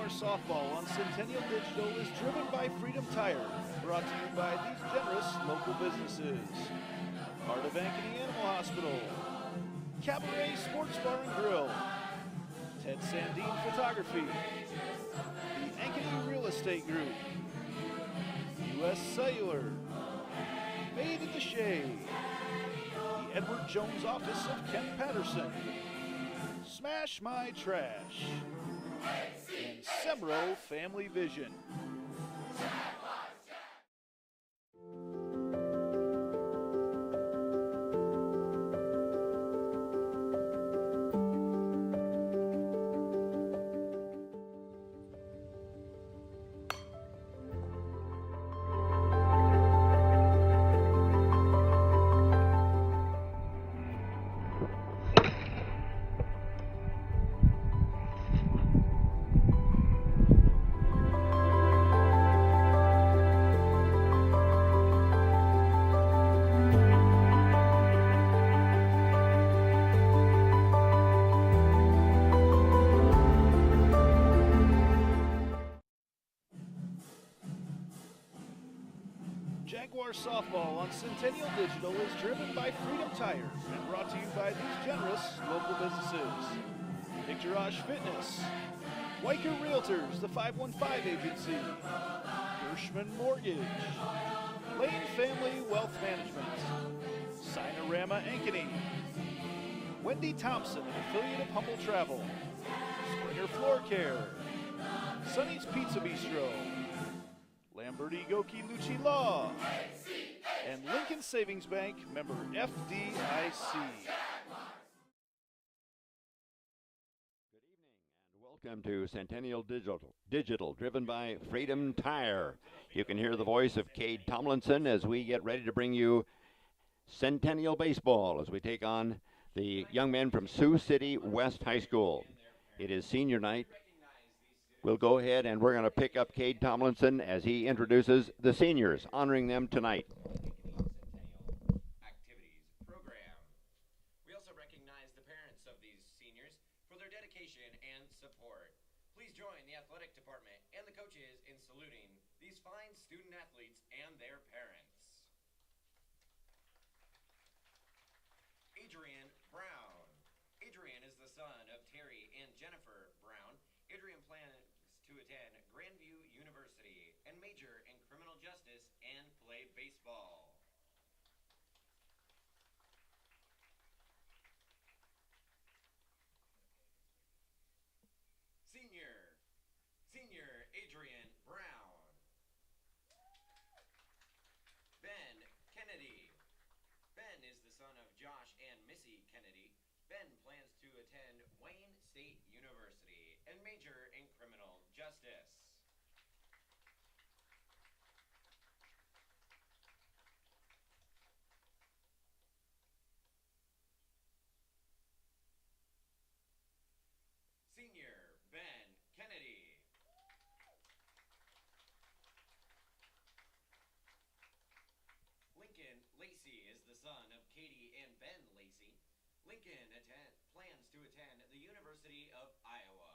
Jaguar softball on Centennial Digital is driven by Freedom Tire and brought to you by these generous local businesses. Heart of Ankeny Animal Hospital, Cabaret Sports Bar and Grill, Ted Sandine Photography, the Ankeny Real Estate Group, U.S. Cellular, Made in the Shade, the Edward Jones Office of Kent Patterson, Smash My Trash, and Semro Family Vision. Jaguar softball on Centennial Digital is driven by Freedom Tire and brought to you by these generous local businesses. Picturage Fitness, Weicker Realtors, the 515 Agency, Gershman Mortgage, Lane Family Wealth Management, Sinorama Ankeny, Wendy Thompson, an affiliate of Humble Travel, Springer Floor Care, Sonny's Pizza Bistro, Lamberti Goki Lucci Law, and Lincoln Savings Bank, member FDIC. Good evening and welcome to Centennial Digital, driven by Freedom Tire. You can hear the voice of Cade Tomlinson as we get ready to bring you Centennial Baseball as we take on the young men from Sioux City West High School. It is senior night. We'll go ahead and we're going to pick up Cade Tomlinson as he introduces the seniors, honoring them tonight. Activities program. We also recognize the parents of these seniors for their dedication and support. Please join the athletic department and the coaches in saluting these fine student athletes and their parents. Adrian Brown. Adrian is the son of Terry and Jennifer Brown. Adrian plans to attend Grandview University and major in criminal justice and play baseball. Senior Adrian Brown. Ben Kennedy. Ben is the son of Josh and Missy Kennedy. Ben plans to attend Wayne State University and major in criminal justice. Senior Ben Kennedy. Lincoln Lacy is the son of Katie and Ben Lacy. Lincoln plans to attend the University of Iowa.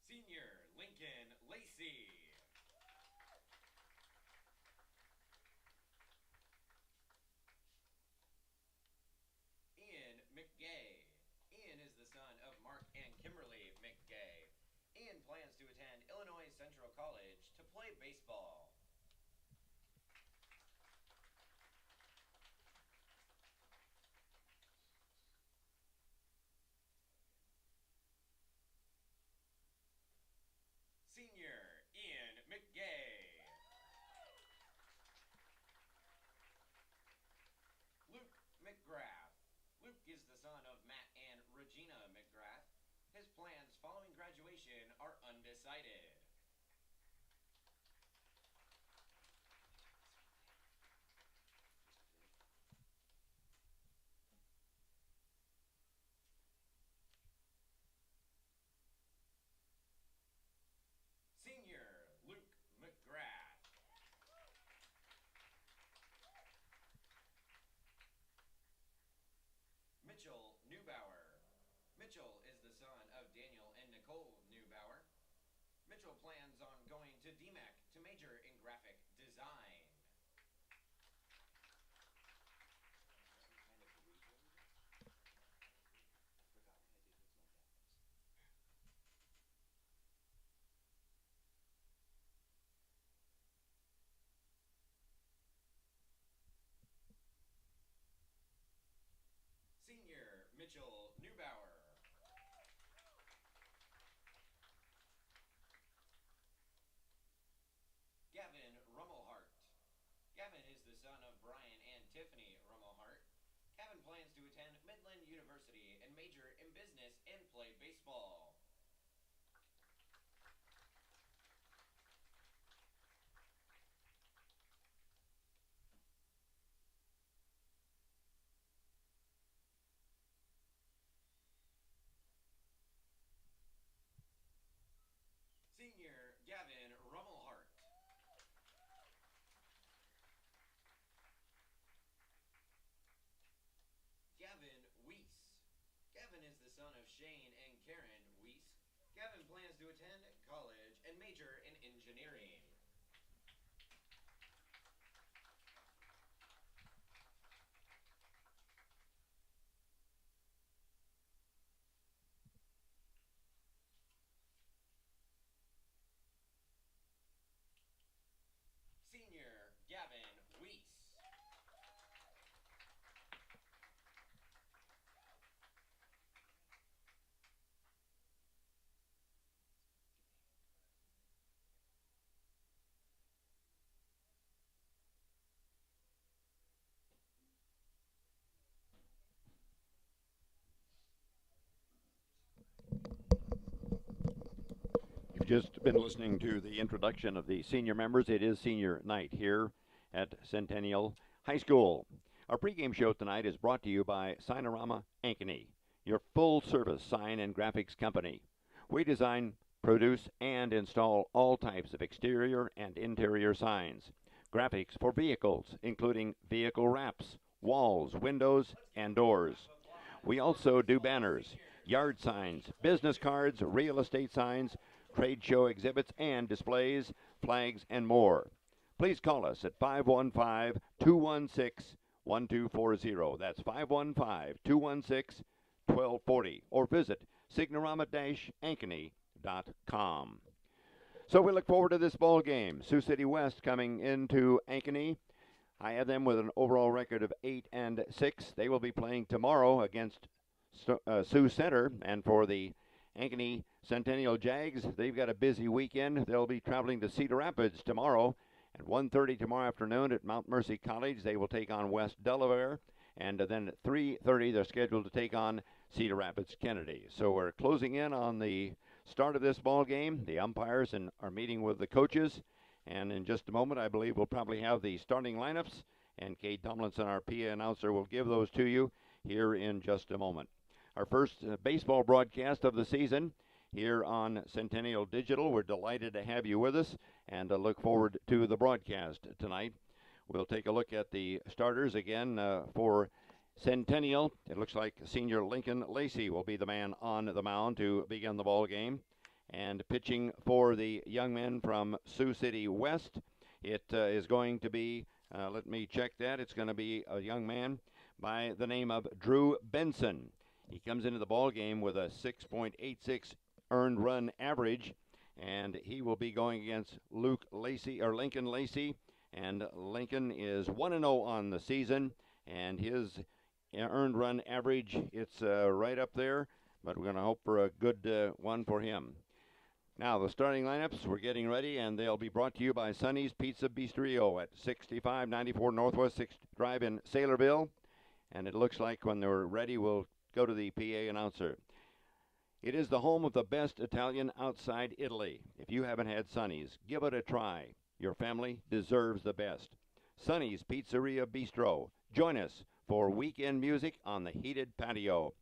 Senior Lincoln Lacy. Mcgrath. Ian is the son of Mark and Kimberly Mcgrath. Ian plans to attend Illinois Central College to play baseball. Senior Ian Mcgrath. Luke Mcgrath. Luke is the son of Matt and Regina Mcgrath. His plans following graduation are undecided. Mitchell is the son of Daniel and Nicole Neubauer. Mitchell plans on going to DMAC to major in graphic design. Senior Mitchell Neubauer. Gavin Rummelhart. Gavin is the son of Brian and Tiffany Romelhart. Gavin plans to attend Midland University and major in business and play baseball. Senior Gavin Rummelhart. Gavin Wiese. Gavin is the son of Shane and Karen Wiese. Gavin plans to attend college and major in engineering. Senior Gavin Wiese. You've just been listening to the introduction of the senior members. It is senior night here at Centennial High School. Our pregame show tonight is brought to you by Signorama Ankeny, your full-service sign and graphics company. We design, produce, and install all types of exterior and interior signs. Graphics for vehicles, including vehicle wraps, walls, windows, and doors. We also do banners, yard signs, business cards, real estate signs, trade show exhibits and displays, flags, and more. Please call us at 515-216-1240. That's 515-216-1240. Or visit signorama-ankeny.com. So we look forward to this ball game. Sioux City West coming into Ankeny. I have them with an overall record of 8-6. They will be playing tomorrow against Sioux Center, and for the Ankeny Centennial Jags, they've got a busy weekend. They'll be traveling to Cedar Rapids tomorrow at 1:30 tomorrow afternoon at Mount Mercy College. They will take on West Delaware, and then at 3:30 they're scheduled to take on Cedar Rapids Kennedy. So we're closing in on the start of this ball game. The umpires are meeting with the coaches, and in just a moment I believe we'll probably have the starting lineups, and Kate Tomlinson, our PA announcer, will give those to you here in just a moment. Our first baseball broadcast of the season here on Centennial Digital. We're delighted to have you with us and look forward to the broadcast tonight. We'll take a look at the starters again for Centennial. It looks like senior Lincoln Lacy will be the man on the mound to begin the ball game. And pitching for the young men from Sioux City West, it is going to be, let me check that, it's going to be a young man by the name of Drew Benson. He comes into the ball game with a 6.86 earned run average, and he will be going against Lincoln Lacy, and Lincoln is 1-0 on the season, and his earned run average, it's right up there, but we're going to hope for a good one for him. Now the starting lineups, we're getting ready, and they'll be brought to you by Sonny's Pizza Bistro at 6594 Northwest 6th Drive in Saylorville, and it looks like when they're ready, we'll go to the PA announcer. It is the home of the best Italian outside Italy. If you haven't had Sonny's, give it a try. Your family deserves the best. Sonny's Pizzeria Bistro. Join us for weekend music on the heated patio.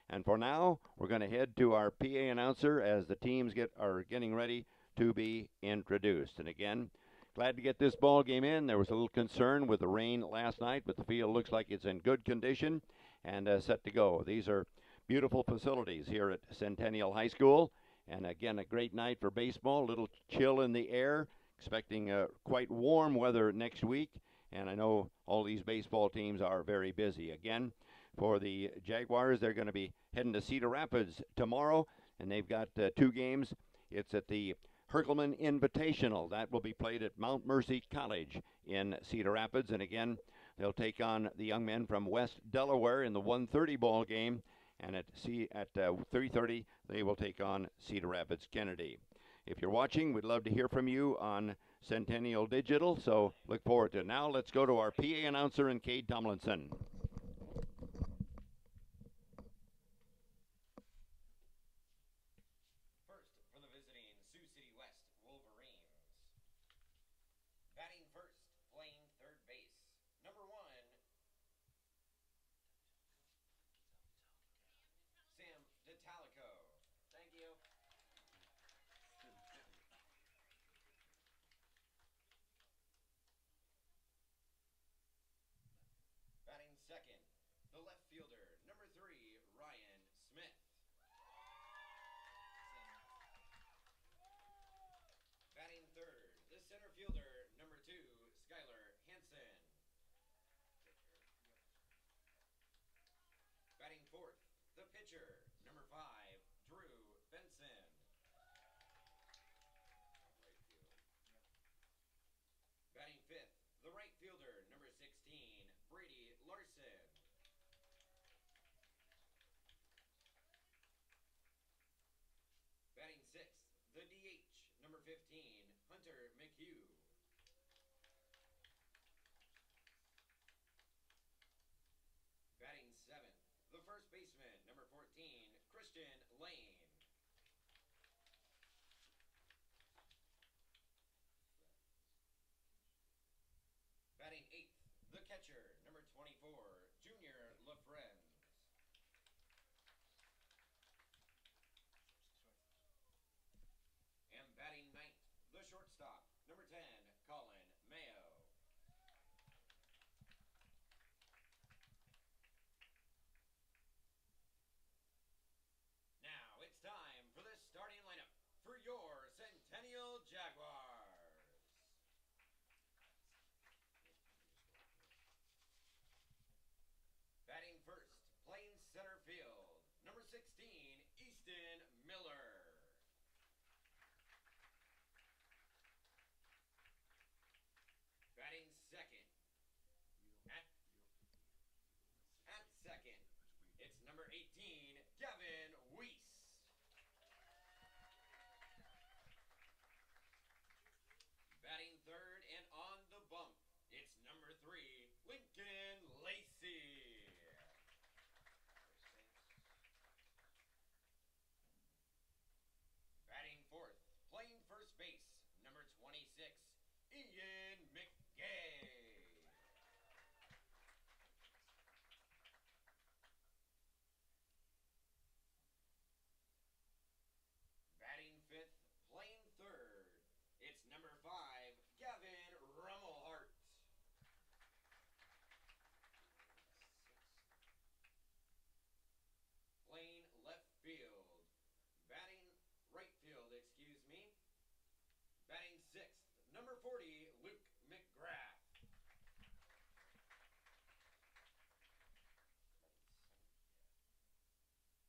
And for now, we're going to head to our PA announcer as the teams are getting ready to be introduced. And again, glad to get this ball game in. There was a little concern with the rain last night, but the field looks like it's in good condition and set to go. These are beautiful facilities here at Centennial High School. And again, a great night for baseball. A little chill in the air. Expecting quite warm weather next week. And I know all these baseball teams are very busy. Again, for the Jaguars, they're going to be heading to Cedar Rapids tomorrow. And they've got 2 games. It's at the Herkelman Invitational. That will be played at Mount Mercy College in Cedar Rapids. And again, they'll take on the young men from West Delaware in the 1:30 ball game. And at 3:30, they will take on Cedar Rapids Kennedy. If you're watching, we'd love to hear from you on Centennial Digital, so look forward to it. Now let's go to our PA announcer and Cade Tomlinson. First, for the visiting Sioux City West Wolverines. Batting first, playing third base, number 1, Sam DeTalico. Thank you. Batting second, the left fielder, number 3, Ryan Smith. Batting third, the center fielder, number 2, Skyler Hanson. Batting fourth, the pitcher, number 5, Drew Benson. Batting fifth, the right fielder, number 16, Brady Larson. Batting sixth, the DH, number 15, Hunter Mchugh. Batting seventh, the first baseman, number 14, Kristen Lane. Batting eighth, the catcher, number 24, Junior LaFrenz. And batting ninth, the shortstop, number 10, Colin Mayo. Now it's time for the starting lineup for your Centennial Jaguars. Batting first, playing center field, number 16, Easton Miller. Batting second, at second, it's number 18, Gavin Wiese. Batting third and on the bump, it's number 3, Lincoln Lacy. Batting fourth, playing first base, number 26, Ian Mcgrath. Batting fifth, playing third, it's number 5, Gavin Rummelhart. Playing left field, batting right field, excuse me. Batting sixth, number 40, Luke Mcgrath.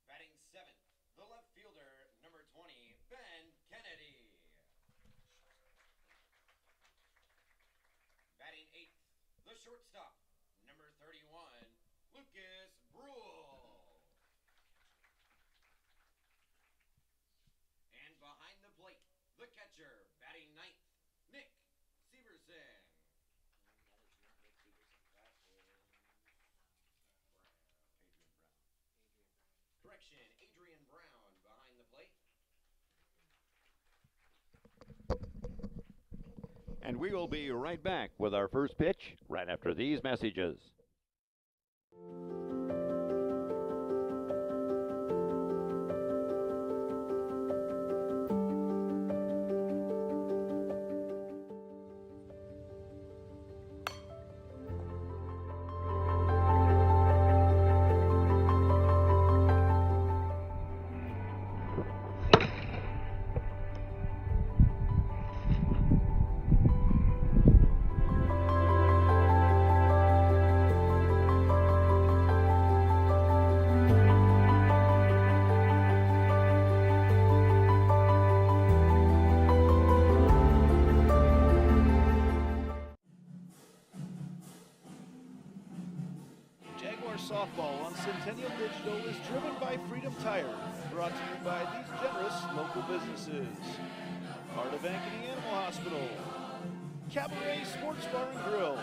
Batting seventh, the left fielder, number 20, Ben Kennedy. Batting eighth, the shortstop, number 31, Lucas Bruhl. And behind the plate, the catcher, batting ninth, Nick Severson. Correction, Adrian Brown behind the plate. And we will be right back with our first pitch right after these messages. Freedom Tire, brought to you by these generous local businesses. Heart of Ankeny Animal Hospital, Cabaret Sports Bar and Grill,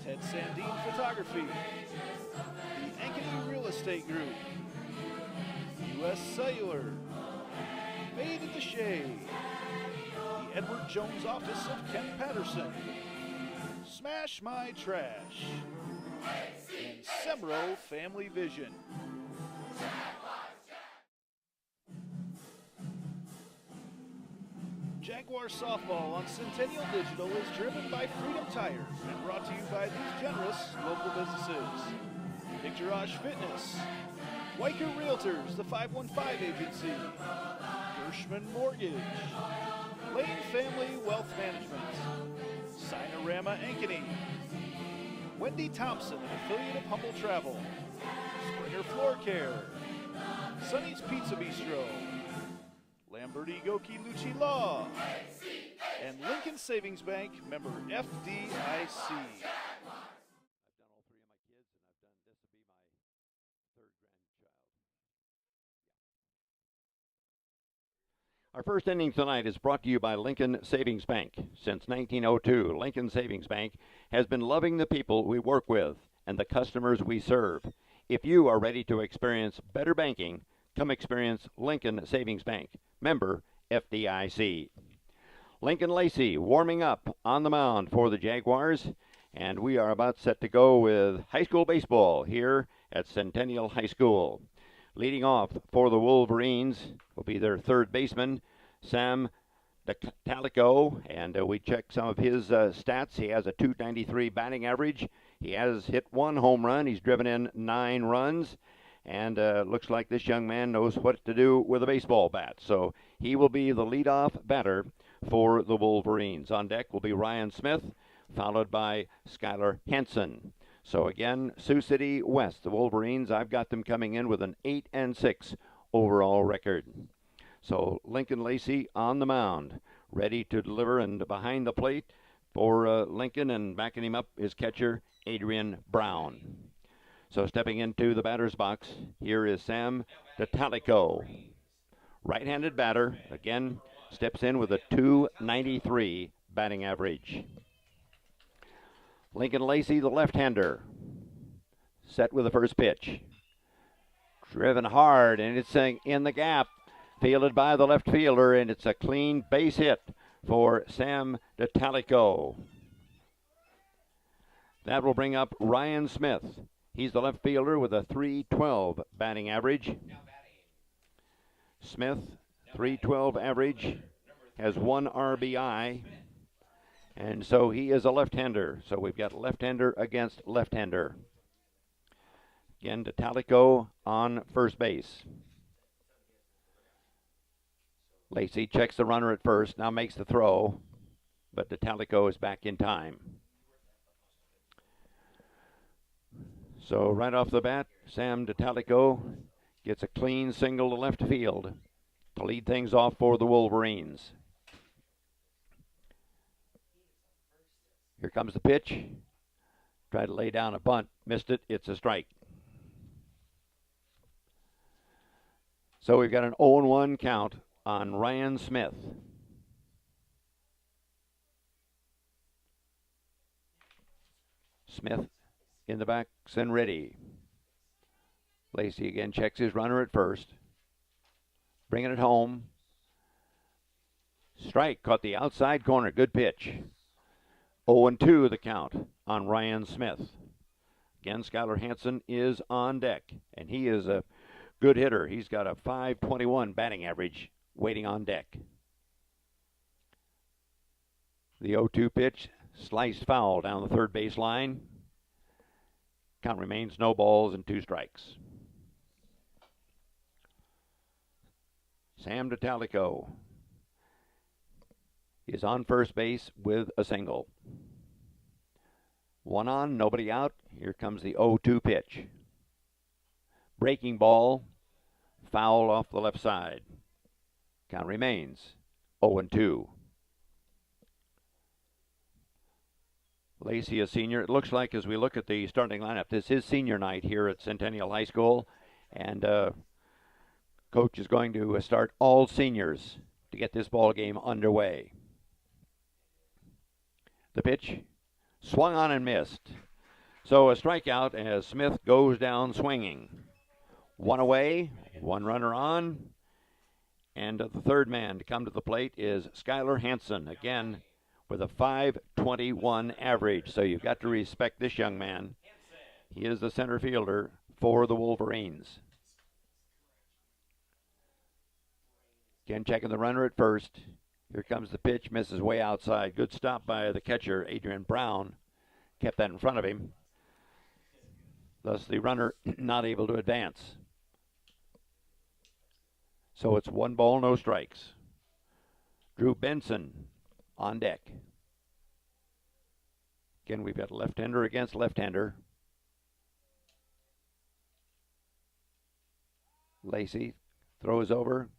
Ted Sandine Photography, the Ankeny Real Estate Group, U.S. Cellular, Made at the Shade, the Edward Jones Office of Ken Patterson, Smash My Trash, and Sembro Family Vision. Jaguar Softball on Centennial Digital is driven by Freedom Tire and brought to you by these generous local businesses. Mcgrath Fitness, Weicker Realtors, the 515 Agency, Gershman Mortgage, Lane Family Wealth Management, Sinorama Ankeny, Wendy Thompson, an affiliate of Humble Travel, Springer Floor Care, Sonny's Pizza Bistro, Lamberti Goki Lucci Law, and Lincoln Savings Bank, member FDIC. I've done all three of my kids, and I've done this will be my third grandchild. Our first inning tonight is brought to you by Lincoln Savings Bank. Since 1902, Lincoln Savings Bank has been loving the people we work with and the customers we serve. If you are ready to experience better banking, come experience Lincoln Savings Bank, member FDIC. Lincoln Lacy warming up on the mound for the Jaguars, and we are about set to go with high school baseball here at Centennial High School. Leading off for the Wolverines will be their third baseman, Sam DeTalico, and we checked some of his stats. He has a .293 batting average. He has hit one home run. He's driven in 9 runs, and looks like this young man knows what to do with a baseball bat. So he will be the leadoff batter for the Wolverines. On deck will be Ryan Smith, followed by Skyler Hanson. So again, Sioux City West, the Wolverines, I've got them coming in with an 8-6 overall record. So Lincoln Lacy on the mound, ready to deliver, and behind the plate for Lincoln, and backing him up is catcher Adrian Brown. So stepping into the batter's box, here is Sam DeTalico. Right-handed batter, again, steps in with a .293 batting average. Lincoln Lacy, the left-hander, set with the first pitch. Driven hard, and it's in the gap, fielded by the left fielder, and it's a clean base hit for Sam DeTalico. That will bring up Ryan Smith. He's the left fielder with a .312 batting average. Smith, .312 average, has 1 RBI. And so he is a left-hander. So we've got left-hander against left-hander. Again, DeTalico on first base. Lacy checks the runner at first, now makes the throw, but DeTalico is back in time. So right off the bat, Sam DeTalico gets a clean single to left field to lead things off for the Wolverines. Here comes the pitch. Tried to lay down a bunt. Missed it. It's a strike. So we've got an 0-1 count on Ryan Smith. Smith in the backs and ready. Lacy again checks his runner at first. Bringing it home. Strike. Caught the outside corner. Good pitch. 0-2 the count on Ryan Smith. Again, Skyler Hanson is on deck, and he is a good hitter. He's got a .521 batting average waiting on deck. The 0-2 pitch, sliced foul down the third base line. Count remains no balls and 2 strikes. Sam DeTalico is on first base with a single. 1 on, nobody out. Here comes the 0-2 pitch. Breaking ball, foul off the left side. Count remains 0-2. Lacy, a senior. It looks like as we look at the starting lineup, this is senior night here at Centennial High School. And Coach is going to start all seniors to get this ball game underway. The pitch swung on and missed. So a strikeout as Smith goes down swinging. One away, one runner on, and the third man to come to the plate is Skyler Hanson, again with a .521 average. So you've got to respect this young man. He is the center fielder for the Wolverines. Again, checking the runner at first. Here comes the pitch, misses way outside. Good stop by the catcher, Adrian Brown. Kept that in front of him. Thus the runner not able to advance. So it's 1 ball, no strikes. Drew Benson on deck. Again, we've got left-hander against left-hander. Lacy throws over.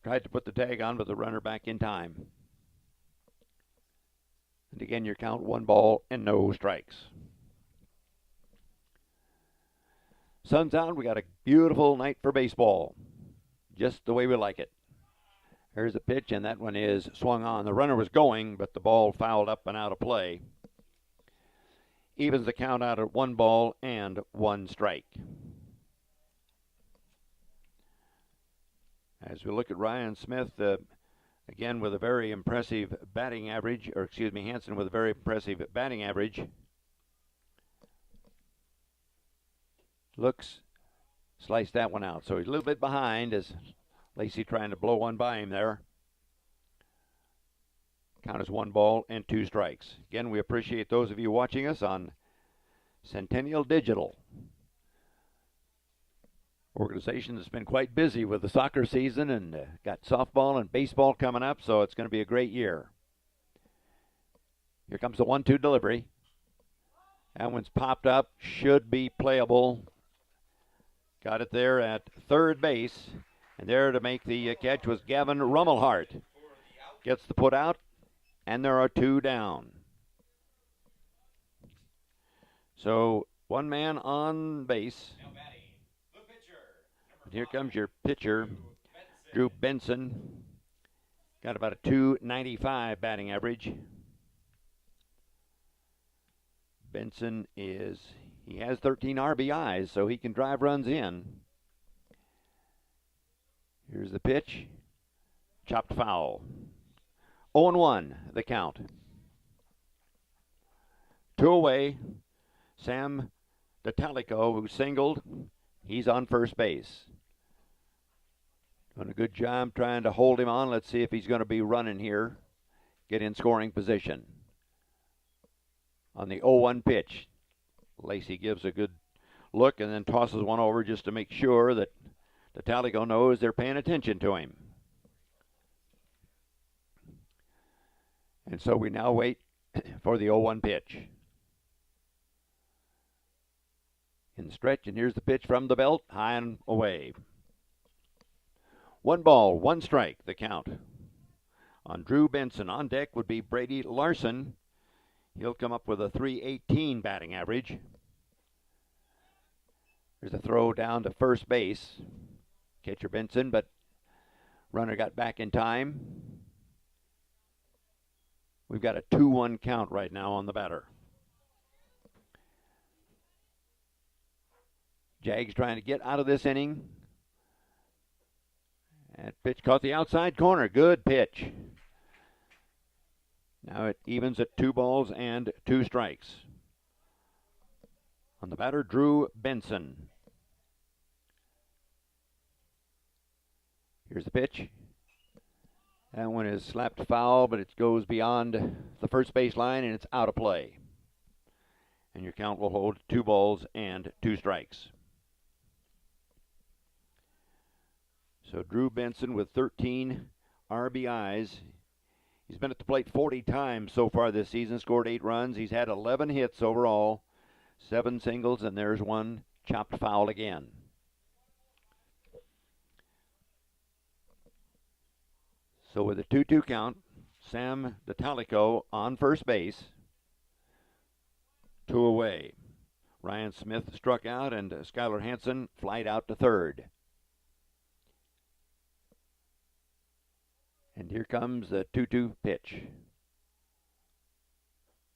Tried to put the tag on, but the runner back in time. And again, your count 1 ball and no strikes. Sun's out. We got a beautiful night for baseball. Just the way we like it. Here's a pitch, and that one is swung on. The runner was going, but the ball fouled up and out of play. Evens the count out at 1 ball and 1 strike. As we look at Ryan Smith, again with a very impressive batting average, or excuse me, Hanson with a very impressive batting average. Looks, sliced that one out. So he's a little bit behind as Lacy trying to blow one by him there. Count is 1 ball and 2 strikes. Again, we appreciate those of you watching us on Centennial Digital. Organization that's been quite busy with the soccer season and got softball and baseball coming up, so it's going to be a great year. Here comes the 1-2 delivery. That one's popped up, should be playable. Got it there at third base, and there to make the catch was Gavin Rummelhart. Gets the put out, and there are 2 down. So 1 man on base. And here comes your pitcher, Drew Benson. Got about a .295 batting average. Benson he has 13 RBIs, so he can drive runs in. Here's the pitch. Chopped foul. 0-1, the count. 2 away. Sam D'Italico, who singled, he's on first base. Doing a good job trying to hold him on. Let's see if he's going to be running here. Get in scoring position. On the 0-1 pitch, Lacy gives a good look and then tosses one over just to make sure that D'Italico knows they're paying attention to him. And so we now wait for the 0-1 pitch. In the stretch, and here's the pitch from the belt, high and away. 1 ball, 1 strike, the count. On Drew Benson. On deck would be Brady Larson. He'll come up with a .318 batting average. There's a throw down to first base. Catcher Benson, but runner got back in time. We've got a 2-1 count right now on the batter. Jags trying to get out of this inning. That pitch caught the outside corner. Good pitch. Now it evens at 2 balls and 2 strikes. On the batter, Drew Benson. Here's the pitch. That one is slapped foul, but it goes beyond the first base line and it's out of play. And your count will hold 2 balls and 2 strikes. So Drew Benson with 13 RBIs. He's been at the plate 40 times so far this season, scored 8 runs. He's had 11 hits overall, 7 singles, and there's 1 chopped foul again. So with a 2-2 count, Sam D'Italico on first base, 2 away. Ryan Smith struck out, and Skyler Hanson flied out to third. And here comes the 2-2 pitch.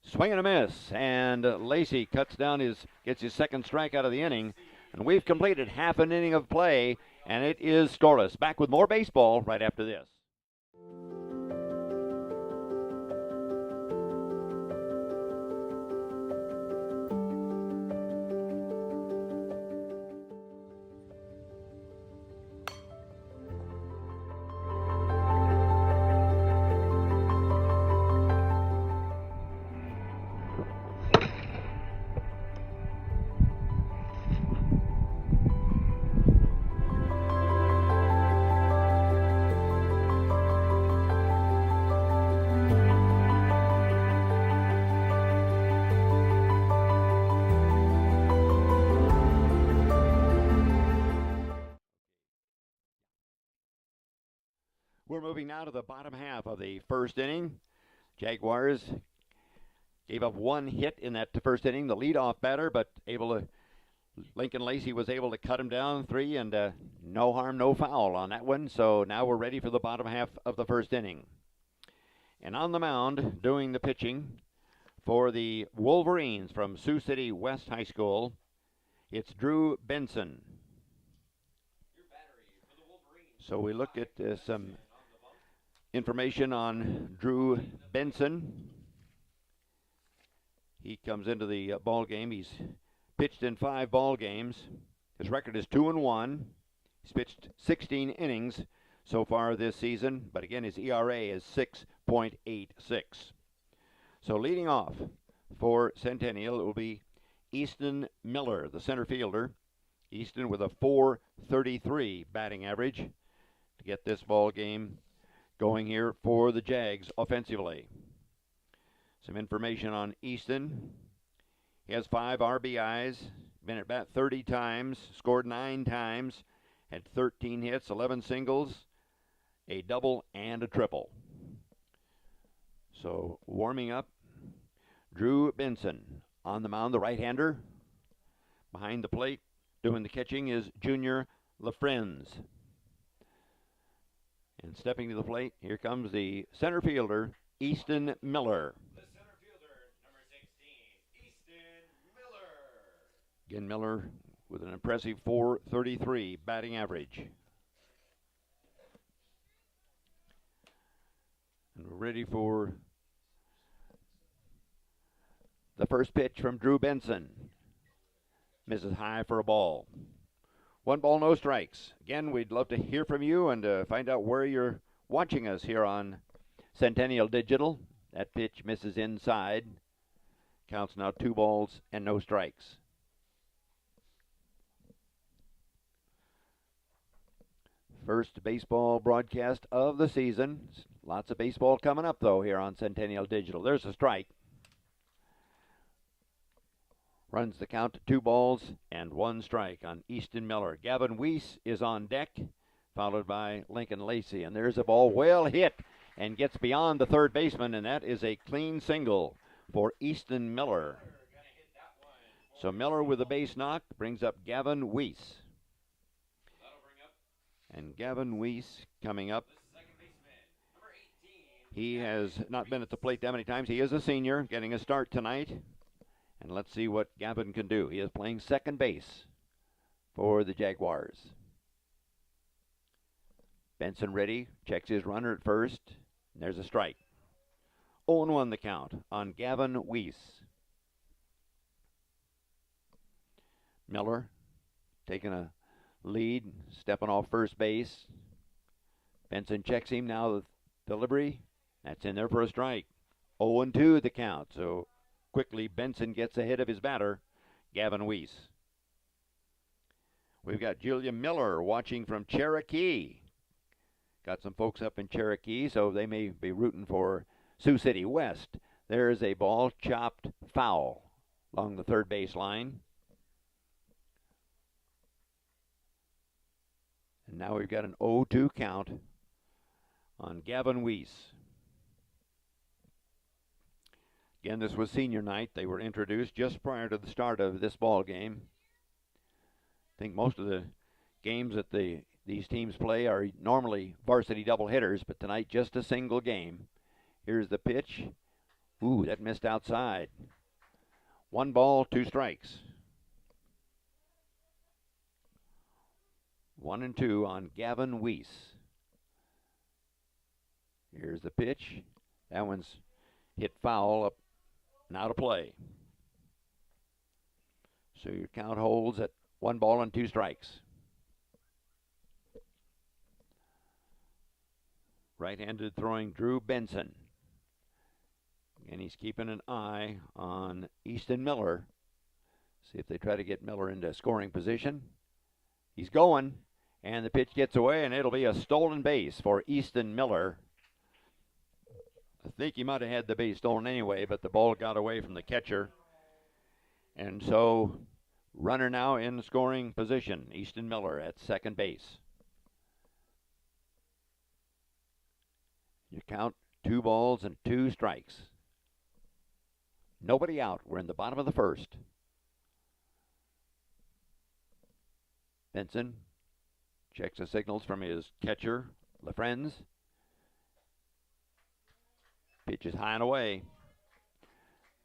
Swing and a miss, and Lacy gets his second strike out of the inning, and we've completed half an inning of play, and it is scoreless. Back with more baseball right after this. We're moving now to the bottom half of the first inning. Jaguars gave up one hit in that first inning, the leadoff batter, but Lincoln Lacy was able to cut him down 3, and no harm, no foul on that one. So now we're ready for the bottom half of the first inning. And on the mound, doing the pitching for the Wolverines from Sioux City West High School, it's Drew Benson. So we look at some information on Drew Benson. He comes into the ball game. He's pitched in 5 ball games. His record is 2-1. He's pitched 16 innings so far this season, but again, his ERA is 6.86. So leading off for Centennial, it will be Easton Miller, the center fielder. Easton with a .433 batting average to get this ball game going here for the Jags offensively. Some information on Easton. He has 5 RBIs, been at bat 30 times, scored 9 times, had 13 hits, 11 singles, a double, and a triple. So warming up, Drew Benson on the mound, the right-hander. Behind the plate, doing the catching is Junior LaFrenz. And stepping to the plate, here comes the center fielder, Easton Miller. The center fielder, number 16, Easton Miller. Again, Miller with an impressive .433 batting average. And we're ready for the first pitch from Drew Benson. Misses high for a ball. 1 ball, no strikes. Again, we'd love to hear from you and find out where you're watching us here on Centennial Digital. That pitch misses inside. Counts now 2 balls and no strikes. First baseball broadcast of the season. Lots of baseball coming up, though, here on Centennial Digital. There's a strike. Runs the count to 2 balls and 1 strike on Easton Miller. Gavin Wiese is on deck, followed by Lincoln Lacy. And there's a ball well hit and gets beyond the third baseman, and that is a clean single for Easton Miller. So Miller with a base knock brings up Gavin Wiese. And Gavin Wiese coming up. He has not been at the plate that many times. He is a senior, getting a start tonight. And let's see what Gavin can do. He is playing second base for the Jaguars. Benson ready, checks his runner at first. And there's a strike. 0-1 the count on Gavin Wiese. Miller taking a lead, stepping off first base. Benson checks him now. The delivery, that's in there for a strike. 0-2 the count. So quickly Benson gets ahead of his batter, Gavin Wiese. We've got Julia Miller watching from Cherokee. Got some folks up in Cherokee, so they may be rooting for Sioux City West. There's a ball chopped foul along the third base line. And now we've got an 0-2 count on Gavin Wiese. Again, this was senior night. They were introduced just prior to the start of this ball game. I think most of the games at the these teams play are normally varsity doubleheaders, but tonight just a single game. Here's the pitch. Ooh, that missed outside. 1 ball, 2 strikes. 1-2 on Gavin Wiese. Here's the pitch. That one's hit foul, up and out of play. So your count holds at 1 ball and 2 strikes. Right-handed throwing Drew Benson. And he's keeping an eye on Easton Miller. See if they try to get Miller into scoring position. He's going, and the pitch gets away, and it'll be a stolen base for Easton Miller. I think he might have had the base stolen anyway, but the ball got away from the catcher. And so, runner now in scoring position, Easton Miller at second base. You count 2 balls and 2 strikes. Nobody out. We're in the bottom of the first. Benson checks the signals from his catcher, LaFrenz. Pitch is high and away.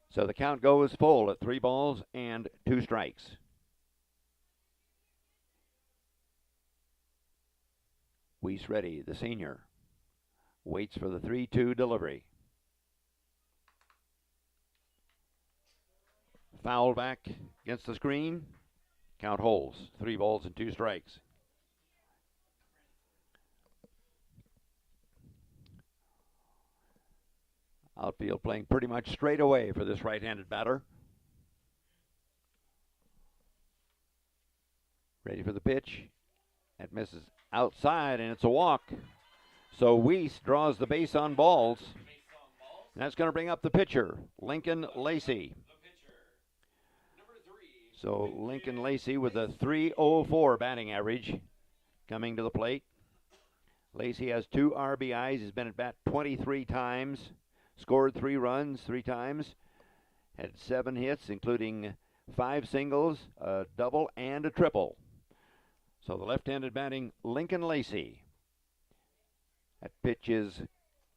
So the count goes full at 3 balls and 2 strikes. Wiese ready, the senior. Waits for the 3-2 delivery. Foul back against the screen. Count holds. 3 balls and 2 strikes. Outfield playing pretty much straight away for this right-handed batter. Ready for the pitch. That misses outside, and it's a walk. So Wiese draws the base on balls. And that's going to bring up the pitcher, Lincoln Lacy. So Lincoln Lacy with a .304 batting average coming to the plate. Lacy has 2 RBIs. He's been at bat 23 times. Scored 3 runs 3 times. Had 7 hits, including 5 singles, a double, and a triple. So the left-handed batting Lincoln Lacy. That pitch is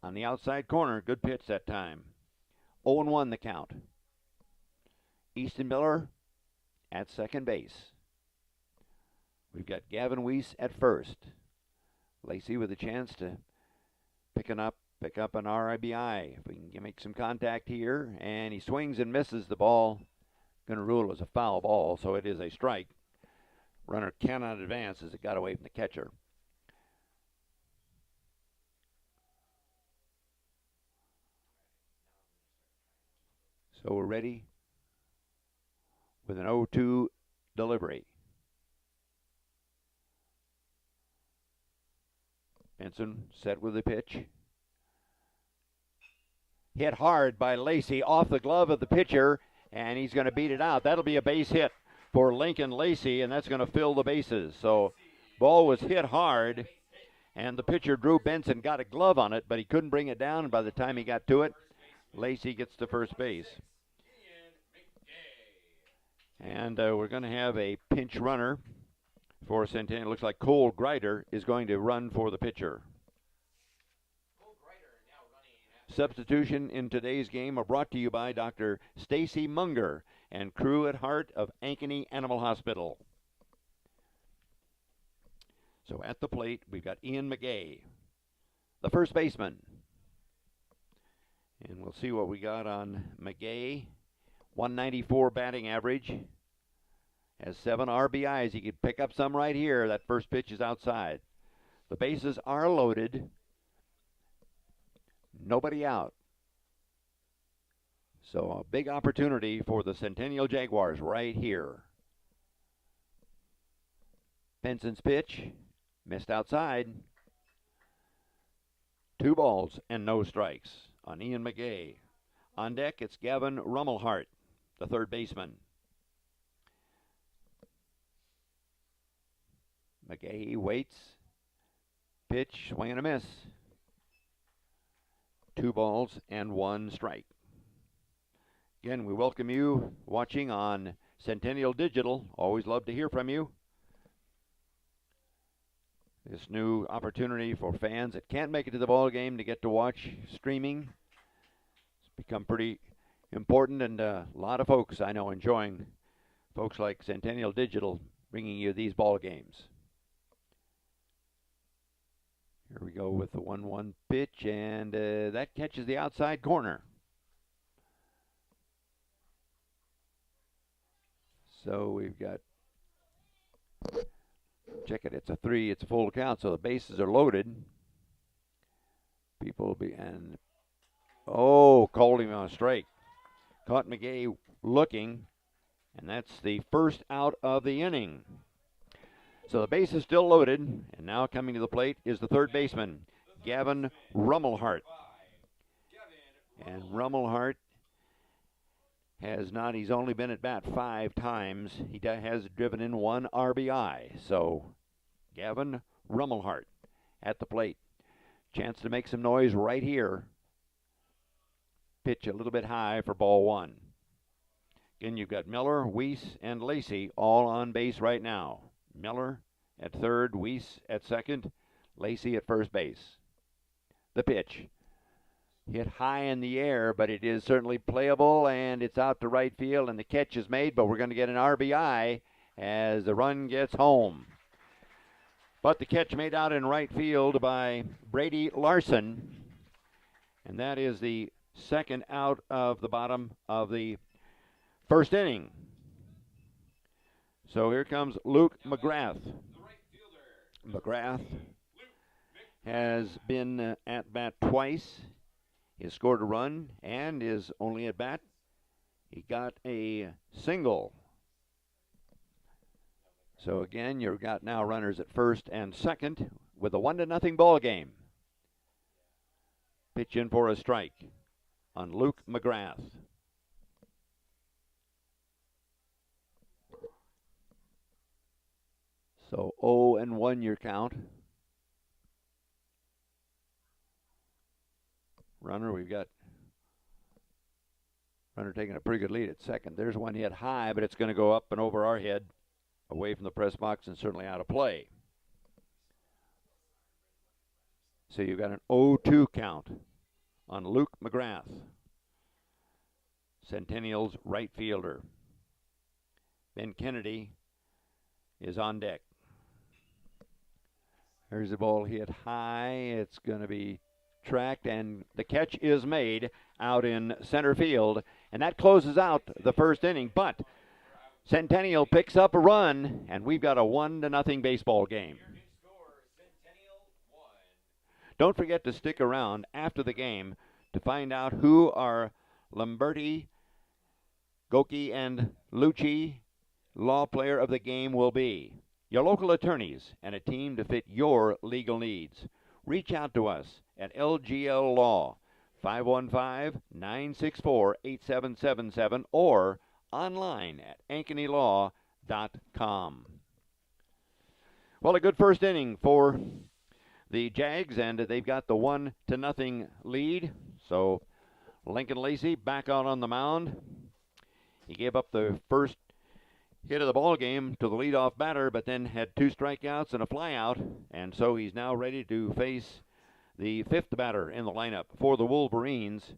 on the outside corner. Good pitch that time. 0-1 the count. Easton Miller at second base. We've got Gavin Wiese at first. Lacy with a chance to pick up an RBI. If we can make some contact here, and he swings and misses the ball. Going to rule as a foul ball, so it is a strike. Runner cannot advance as it got away from the catcher. So we're ready with an 0-2 delivery. Benson set with the pitch. Hit hard by Lacy off the glove of the pitcher, and he's going to beat it out. That'll be a base hit for Lincoln Lacy, and that's going to fill the bases. So ball was hit hard, and the pitcher, Drew Benson, got a glove on it, but he couldn't bring it down, and by the time he got to it, Lacy gets to first base. And we're going to have a pinch runner for Centennial. Looks like Cole Grider is going to run for the pitcher. Substitution in today's game are brought to you by Dr. Stacy Munger and crew at Hart of Ankeny Animal Hospital. So at the plate, we've got Ian Mcgrath, the first baseman. And we'll see what we got on Mcgrath. 194 batting average. Has 7 RBIs. He could pick up some right here. That first pitch is outside. The bases are loaded. Nobody out. So a big opportunity for the Centennial Jaguars right here. Benson's pitch. Missed outside. 2 balls and no strikes on Ian Mcgrath. On deck, it's Gavin Rummelhart, the third baseman. Mcgrath waits. Pitch, swing and a miss. 2 balls and 1 strike. Again, we welcome you watching on Centennial Digital. Always love to hear from you. This new opportunity for fans that can't make it to the ball game to get to watch streaming. It's become pretty important, and a lot of folks I know enjoying, folks like Centennial Digital, bringing you these ball games. Here we go with the 1-1 pitch, and that catches the outside corner. So we've got, check it, it's a 3, it's a full count, so the bases are loaded. People will be, and, oh, called him on a strike. Caught Mcgrath looking, and that's the first out of the inning. So the base is still loaded, and now coming to the plate is the third baseman, Gavin Rummelhart. And Romelhart has not, he's only been at bat 5 times. He has driven in 1 RBI. So Gavin Rummelhart at the plate. Chance to make some noise right here. Pitch a little bit high for ball 1. Again, you've got Miller, Wiese, and Lacy all on base right now. Miller at third, Wiese at second, Lacy at first base. The pitch. Hit high in the air, but it is certainly playable, and it's out to right field, and the catch is made, but we're going to get an RBI as the run gets home. But the catch made out in right field by Brady Larson, and that is the second out of the bottom of the first inning. So here comes Luke Mcgrath. Mcgrath has been at bat twice. He has scored a run and is only at bat. He got a single. So again, you've got now runners at first and second with a 1-0 ball game. Pitch in for a strike on Luke Mcgrath. So 0-1 your count. We've got runner taking a pretty good lead at second. There's one hit high, but it's going to go up and over our head, away from the press box, and certainly out of play. So you've got an 0-2 count on Luke Mcgrath, Centennial's right fielder. Ben Kennedy is on deck. There's the ball hit high. It's going to be tracked, and the catch is made out in center field, and that closes out the first inning. But Centennial picks up a run, and we've got a 1-0 baseball game. Don't forget to stick around after the game to find out who our Lamberti, Goki, and Lucci Law Player of the Game will be. Your local attorneys and a team to fit your legal needs. Reach out to us at LGL Law, 515-964-8777, or online at ankenylaw.com. Well, a good first inning for the Jags, and they've got the 1-0 lead. So Lincoln Lacy back out on the mound. He gave up the first hit of the ball game to the leadoff batter, but then had 2 strikeouts and a flyout, and so he's now ready to face the 5th batter in the lineup for the Wolverines,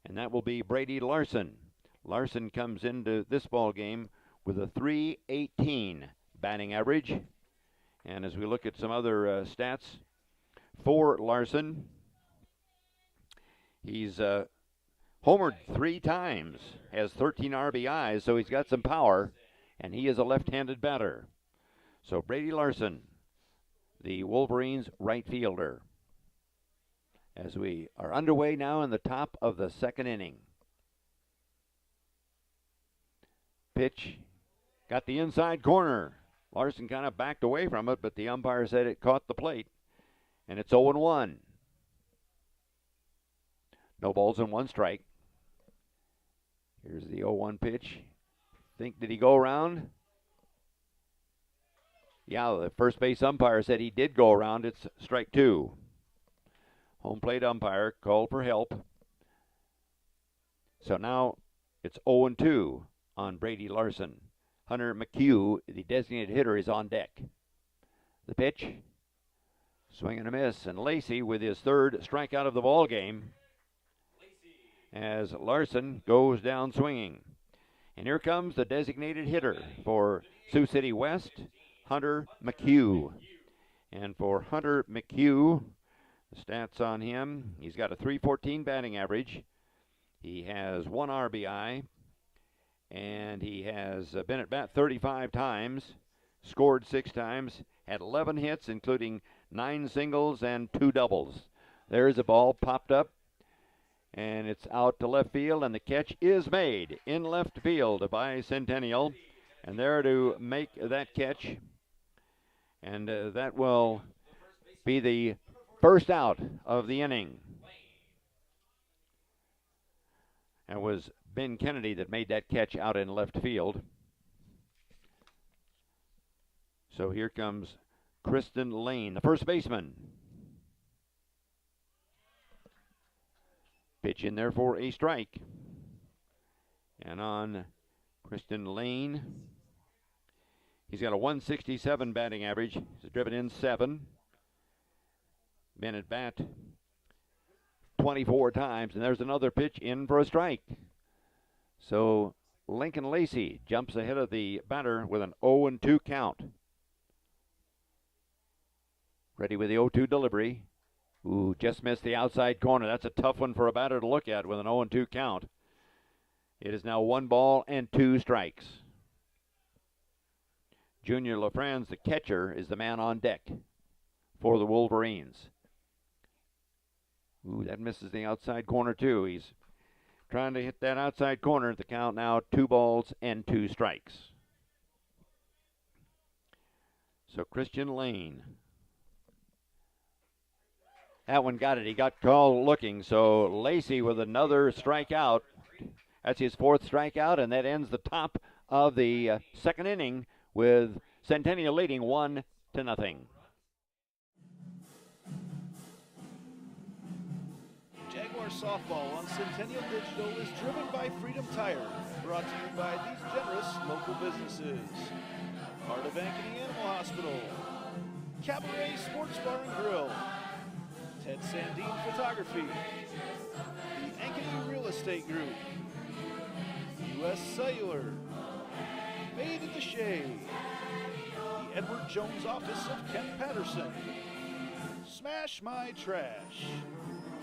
and that will be Brady Larson. Larson comes into this ball game with a .318 batting average, and as we look at some other stats for Larson, he's homered 3 times, has 13 RBIs, so he's got some power, and he is a left-handed batter. So Brady Larson, the Wolverines' right fielder, as we are underway now in the top of the second inning. Pitch got the inside corner. Larson kind of backed away from it, but the umpire said it caught the plate, and it's 0-1. No balls and 1 strike. Here's the 0-1 pitch. Did he go around? Yeah, the first base umpire said he did go around. It's strike 2. Home plate umpire called for help. So now it's 0-2 on Brady Larson. Hunter Mchugh, the designated hitter, is on deck. The pitch. Swing and a miss, and Lacy with his third strikeout of the ball game as Larson goes down swinging. And here comes the designated hitter for Sioux City West, Hunter Mchugh. And for Hunter Mchugh, the stats on him, he's got a .314 batting average. He has 1 RBI, and he has been at bat 35 times, scored 6 times, had 11 hits, including 9 singles and 2 doubles. There's a ball popped up, and it's out to left field, and the catch is made in left field by Centennial. And there to make that catch, and that will be the first out of the inning. It was Ben Kennedy that made that catch out in left field. So here comes Kristen Lane, the first baseman. Pitch in there for a strike. And on Kristen Lane, he's got a .167 batting average. He's driven in 7. Been at bat 24 times, and there's another pitch in for a strike. So Lincoln Lacy jumps ahead of the batter with an 0-2 count. Ready with the 0-2 delivery. Ooh, just missed the outside corner. That's a tough one for a batter to look at with an 0-2 count. It is now 1 ball and 2 strikes. Junior LaFrance, the catcher, is the man on deck for the Wolverines. Ooh, that misses the outside corner too. He's trying to hit that outside corner at the count now, 2 balls and 2 strikes. So Kristen Lane. That one got it. He got called looking. So Lacy with another strikeout. That's his 4th strikeout, and that ends the top of the second inning with Centennial leading 1-0. Jaguar softball on Centennial Digital is driven by Freedom Tire, brought to you by these generous local businesses. Hart of Ankeny Animal Hospital, Cabaret Sports Bar and Grill, Ted Sandine Photography, the Ankeny Real Estate Group, U.S. Cellular, Made in the Shade, the Edward Jones Office of Kent Patterson, Smash My Trash,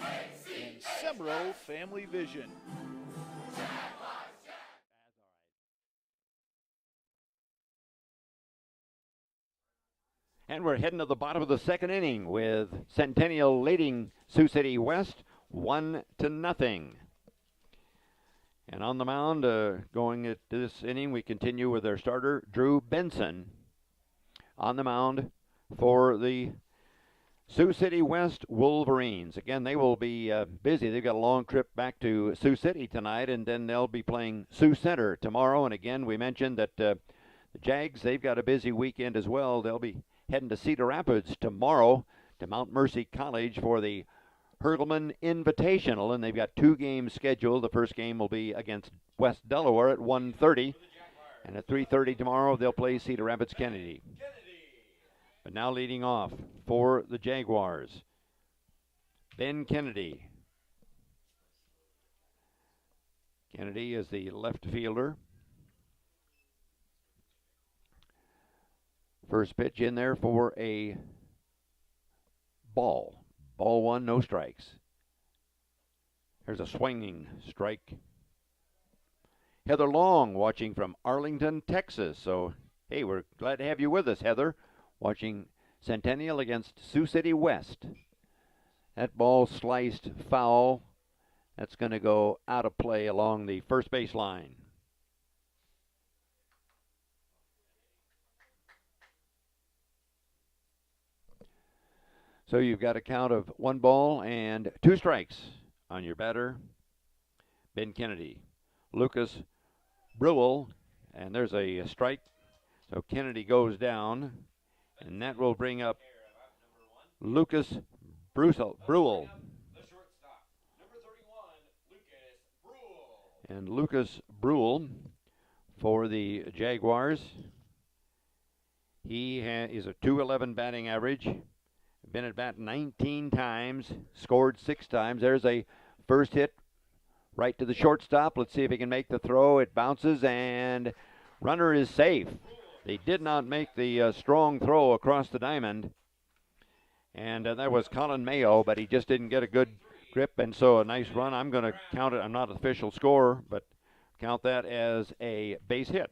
and Semro Family Vision. And we're heading to the bottom of the second inning with Centennial leading Sioux City West 1-0. And on the mound, going at this inning, we continue with our starter, Drew Benson, on the mound for the Sioux City West Wolverines. Again, they will be busy. They've got a long trip back to Sioux City tonight, and then they'll be playing Sioux Center tomorrow. And again, we mentioned that the Jags, they've got a busy weekend as well. They'll be heading to Cedar Rapids tomorrow to Mount Mercy College for the Hurdleman Invitational, and they've got 2 games scheduled. The first game will be against West Delaware at 1:30, and at 3:30 tomorrow they'll play Cedar Rapids Kennedy. But now leading off for the Jaguars, Ben Kennedy. Kennedy is the left fielder. First pitch in there for a ball. Ball 1, no strikes. There's a swinging strike. Heather Long watching from Arlington, Texas. So, hey, we're glad to have you with us, Heather, watching Centennial against Sioux City West. That ball sliced foul. That's going to go out of play along the first base line. So you've got a count of 1 ball and 2 strikes on your batter, Ben Kennedy. Lucas Bruhl, and there's a strike. So Kennedy goes down, and that will bring up Lucas Bruhl. And Lucas Bruhl for the Jaguars. He is a .211 batting average. Been at bat 19 times, scored 6 times. There's a first hit right to the shortstop. Let's see if he can make the throw. It bounces, and runner is safe. They did not make the strong throw across the diamond. And that was Colin Mayo, but he just didn't get a good grip, and so a nice run. I'm going to count it. I'm not an official scorer, but count that as a base hit.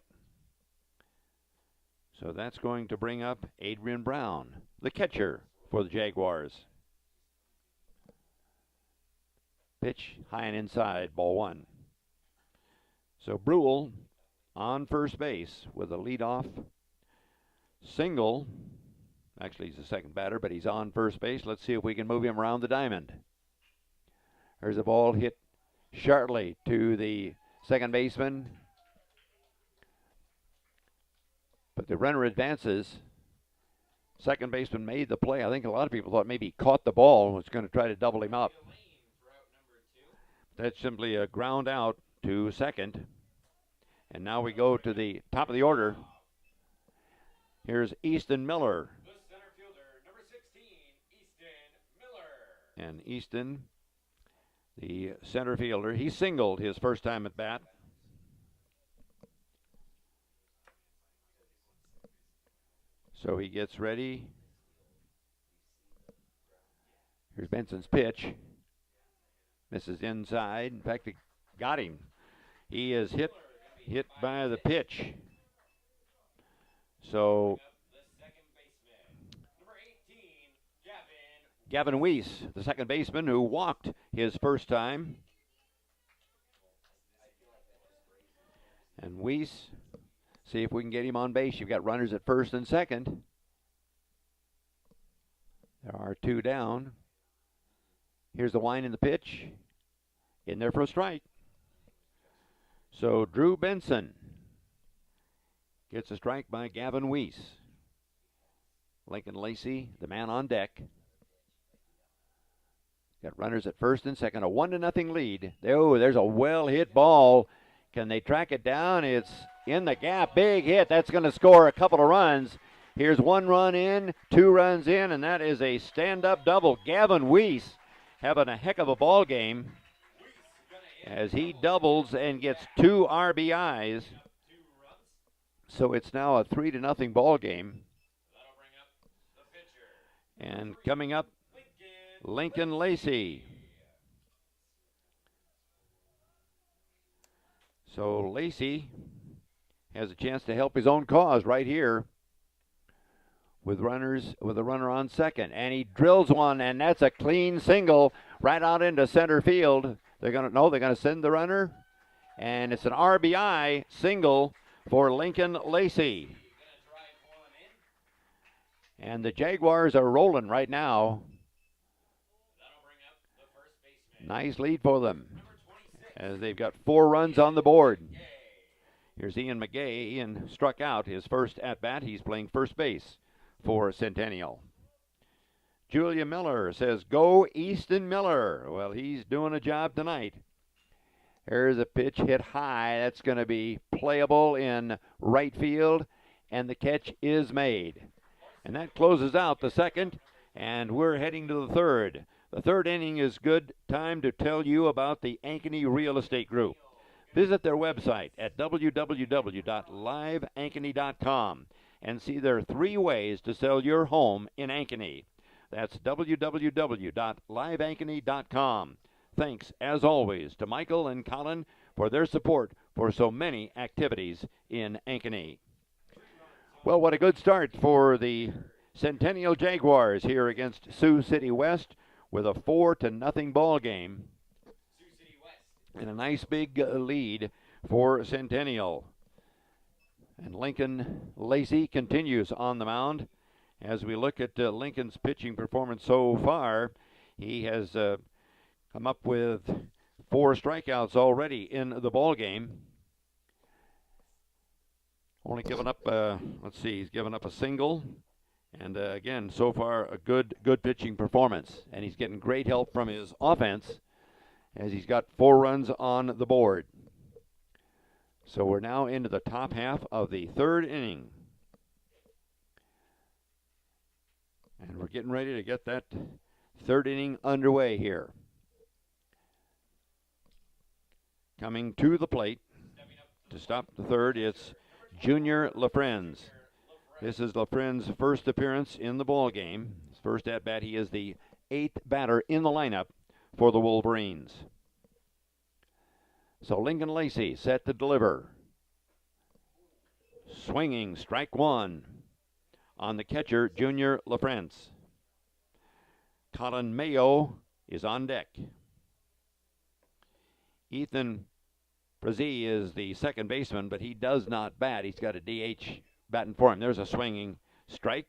So that's going to bring up Adrian Brown, the catcher for the Jaguars. Pitch high and inside, ball 1. So Bruhl on first base with a leadoff single. Actually, he's the second batter, but he's on first base. Let's see if we can move him around the diamond. There's a ball hit sharply to the second baseman. But the runner advances. Second baseman made the play. I think a lot of people thought maybe he caught the ball and was going to try to double him up. That's simply a ground out to second. And now we go to the top of the order. Here's Easton Miller. The center fielder, number 16, Easton Miller. And Easton, the center fielder, he singled his first time at bat. So he gets ready. Here's Benson's pitch. Misses inside. In fact, it got him. He is hit by the pitch. So Gavin Wiese, the second baseman, who walked his first time. And Wiese, see if we can get him on base. You've got runners at first and second. There are 2 down. Here's the wind in the pitch. In there for a strike. So Drew Benson gets a strike by Gavin Wiese. Lincoln Lacy, the man on deck. Got runners at first and second. A 1-0 lead. Oh, there's a well-hit ball. Can they track it down? It's in the gap. Big hit. That's going to score a couple of runs. Here's 1 run in, 2 runs in, and that is a stand-up double. Gavin Wiese having a heck of a ball game as he doubles and gets 2 RBIs. So it's now a 3-0 ball game. And coming up, Lincoln Lacy. So Lacy has a chance to help his own cause right here with a runner on second, and he drills one, and that's a clean single right out into center field. They're going to send the runner, and it's an RBI single for Lincoln Lacy. And the Jaguars are rolling right now. Nice lead for them as they've got 4 runs on the board. Here's Ian Mcgrath. Ian struck out his first at-bat. He's playing first base for Centennial. Julia Miller says, "Go Easton Miller." Well, he's doing a job tonight. There's a pitch hit high. That's going to be playable in right field, and the catch is made. And that closes out the second, and we're heading to the third. The third inning is good time to tell you about the Ankeny Real Estate Group. Visit their website at www.liveankeny.com and see their 3 ways to sell your home in Ankeny. That's www.liveankeny.com. Thanks, as always, to Michael and Colin for their support for so many activities in Ankeny. Well, what a good start for the Centennial Jaguars here against Sioux City West with a 4-0 ball game and a nice big lead for Centennial. And Lincoln Lacy continues on the mound. As we look at Lincoln's pitching performance so far, he has come up with 4 strikeouts already in the ball game. Only given up, he's given up a single. And again, so far, a good pitching performance. And he's getting great help from his offense as he's got 4 runs on the board. So we're now into the top half of the third inning. And we're getting ready to get that third inning underway here. Coming to the plate to stop the third, it's Junior LaFrenz. This is LaFrenz's first appearance in the ball game. His first at bat. He is the 8th batter in the lineup for the Wolverines. So Lincoln Lacy set to deliver. Swinging, strike one on the catcher, Junior LaFrence. Colin Mayo is on deck. Ethan Frazee is the second baseman, but he does not bat. He's got a DH batting for him. There's a swinging strike,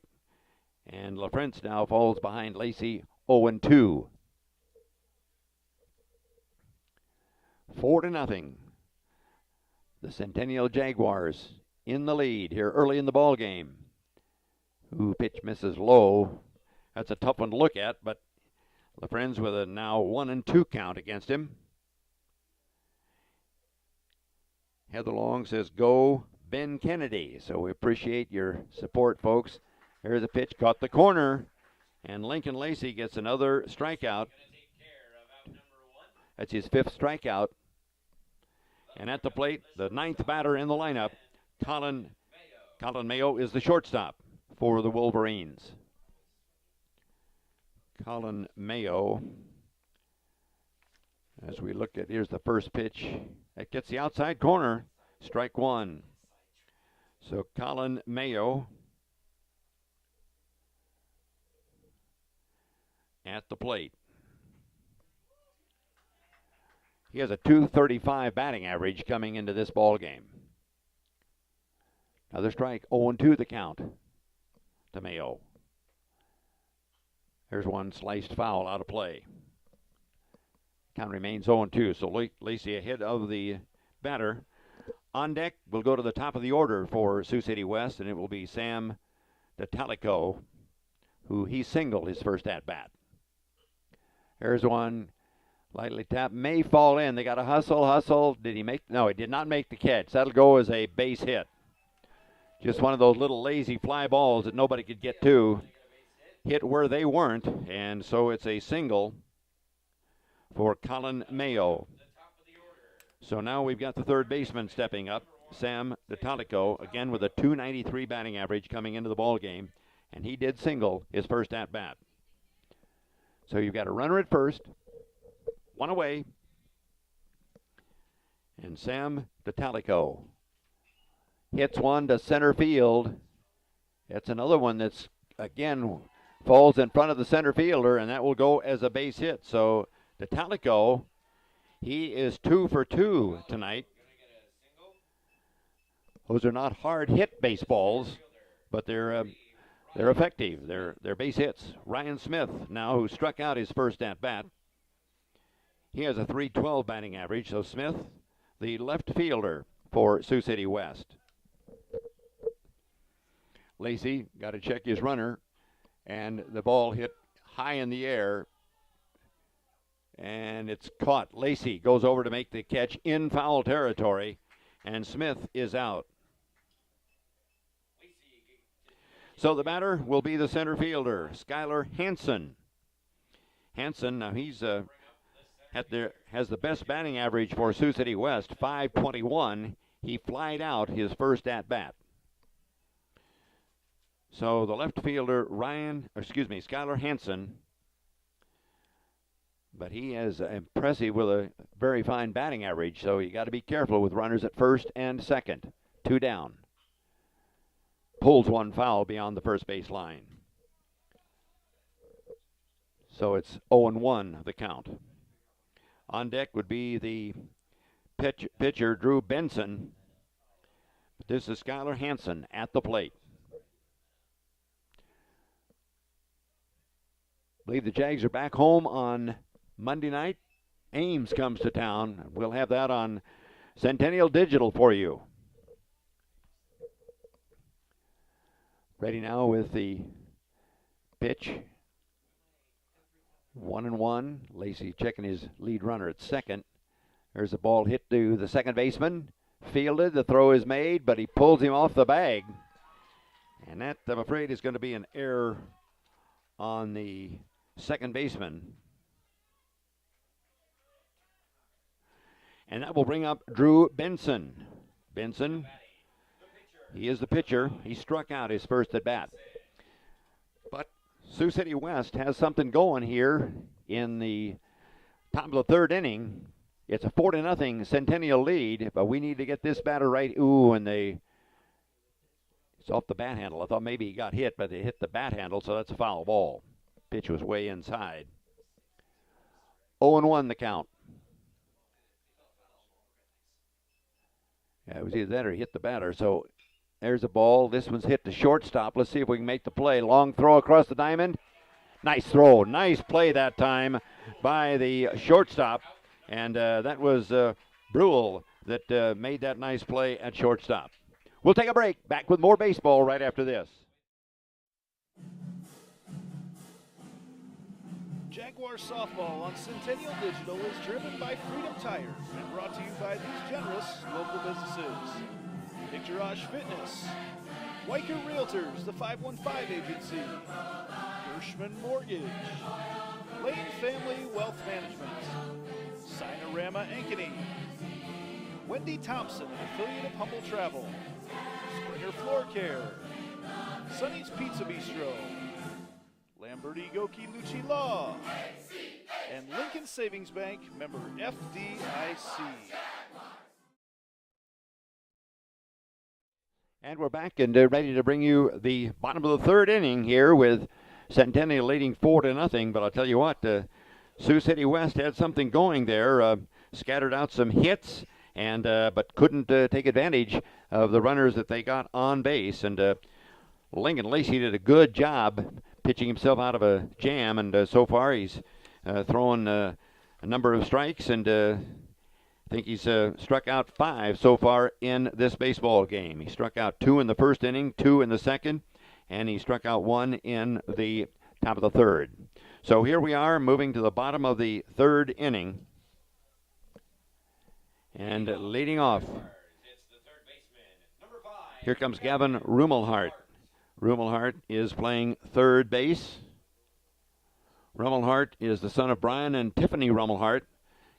and LaFrence now falls behind Lacy 0-2. 4-0. The Centennial Jaguars in the lead here early in the ball game. Ooh, pitch misses low. That's a tough one to look at, but LaFrence with a now 1-2 count against him. Heather Long says, go Ben Kennedy. So we appreciate your support, folks. Here's a pitch, caught the corner, and Lincoln Lacy gets another strikeout. That's his 5th strikeout. And at the plate, the 9th batter in the lineup, Colin Mayo is the shortstop for the Wolverines. Colin Mayo, as we look at, here's the first pitch. That gets the outside corner, strike one. So Colin Mayo at the plate. He has a .235 batting average coming into this ball game. Another strike, 0-2 the count to Mayo. There's one sliced foul out of play. Count remains 0-2, so Lacy ahead of the batter. On deck, we'll go to the top of the order for Sioux City West, and it will be Sam DeTalico, who he singled his first at-bat. There's one lightly tapped, may fall in. They got a hustle. Did he make? No, he did not make the catch. That'll go as a base hit. Just one of those little lazy fly balls that nobody could get to. Hit where they weren't, and so it's a single for Colin Mayo. So now we've got the third baseman stepping up, Sam DeTalico, again with a .293 batting average coming into the ball game, and he did single his first at-bat. So you've got a runner at first, one away, and Sam DeTalico hits one to center field. It's another one that's, again, falls in front of the center fielder, and that will go as a base hit. So DeTalico, he is 2 for 2 tonight. Those are not hard hit baseballs, but they're effective. They're base hits. Ryan Smith now, who struck out his first at bat. He has a .312 batting average. So Smith, the left fielder for Sioux City West. Lacy got to check his runner, and the ball hit high in the air, and it's caught. Lacy goes over to make the catch in foul territory, and Smith is out. So the batter will be the center fielder, Skyler Hanson. Hanson, now he's has the best batting average for Sioux City West, .521. He flied out his first at-bat. So the left fielder, Skyler Hanson, but he is impressive with a very fine batting average, so you got to be careful with runners at first and second. 2 down. Pulls one foul beyond the first base line. So it's 0-1 the count. On deck would be the pitcher, Drew Benson. But this is Skyler Hanson at the plate. I believe the Jags are back home on Monday night. Ames comes to town. We'll have that on Centennial Digital for you. Ready now with the pitch. 1-1. Lacy checking his lead runner at second. There's a ball hit to the second baseman. Fielded. The throw is made, but he pulls him off the bag. And that, I'm afraid, is going to be an error on the second baseman. And that will bring up Drew Benson. Benson, he is the pitcher. He struck out his first at bat. But Sioux City West has something going here in the top of the third inning. It's a 4-0 Centennial lead, but we need to get this batter right. Ooh, and it's off the bat handle. I thought maybe he got hit, but they hit the bat handle, so that's a foul ball. Pitch was way inside. 0-1 the count. Yeah, it was either that or he hit the batter. So there's a ball. This one's hit the shortstop. Let's see if we can make the play. Long throw across the diamond. Nice throw. Nice play that time by the shortstop. And that was Bruhl that made that nice play at shortstop. We'll take a break. Back with more baseball right after this. Jaguar softball on Centennial Digital is driven by Freedom Tire and brought to you by these generous local businesses. Mcgrath Fitness, Weicker Realtors, the 515 Agency, Gershman Mortgage, Lane Family Wealth Management, Sinorama Ankeny, Wendy Thompson, an affiliate of Humble Travel, Springer Floor Care, Sonny's Pizza Bistro, Lamberti Goki Lucci Law, and Lincoln Savings Bank, member FDIC. And we're back and ready to bring you the bottom of the third inning here with Centennial leading 4-0. But I'll tell you what, Sioux City West had something going there, scattered out some hits, and but couldn't take advantage of the runners that they got on base. And Lincoln Lacy did a good job pitching himself out of a jam, and so far he's thrown a number of strikes, and I think he's struck out 5 so far in this baseball game. He struck out 2 in the first inning, 2 in the second, and he struck out 1 in the top of the third. So here we are moving to the bottom of the third inning, and leading off, here comes Gavin Rummelhart. Romelhart is playing third base. Romelhart is the son of Brian and Tiffany Romelhart.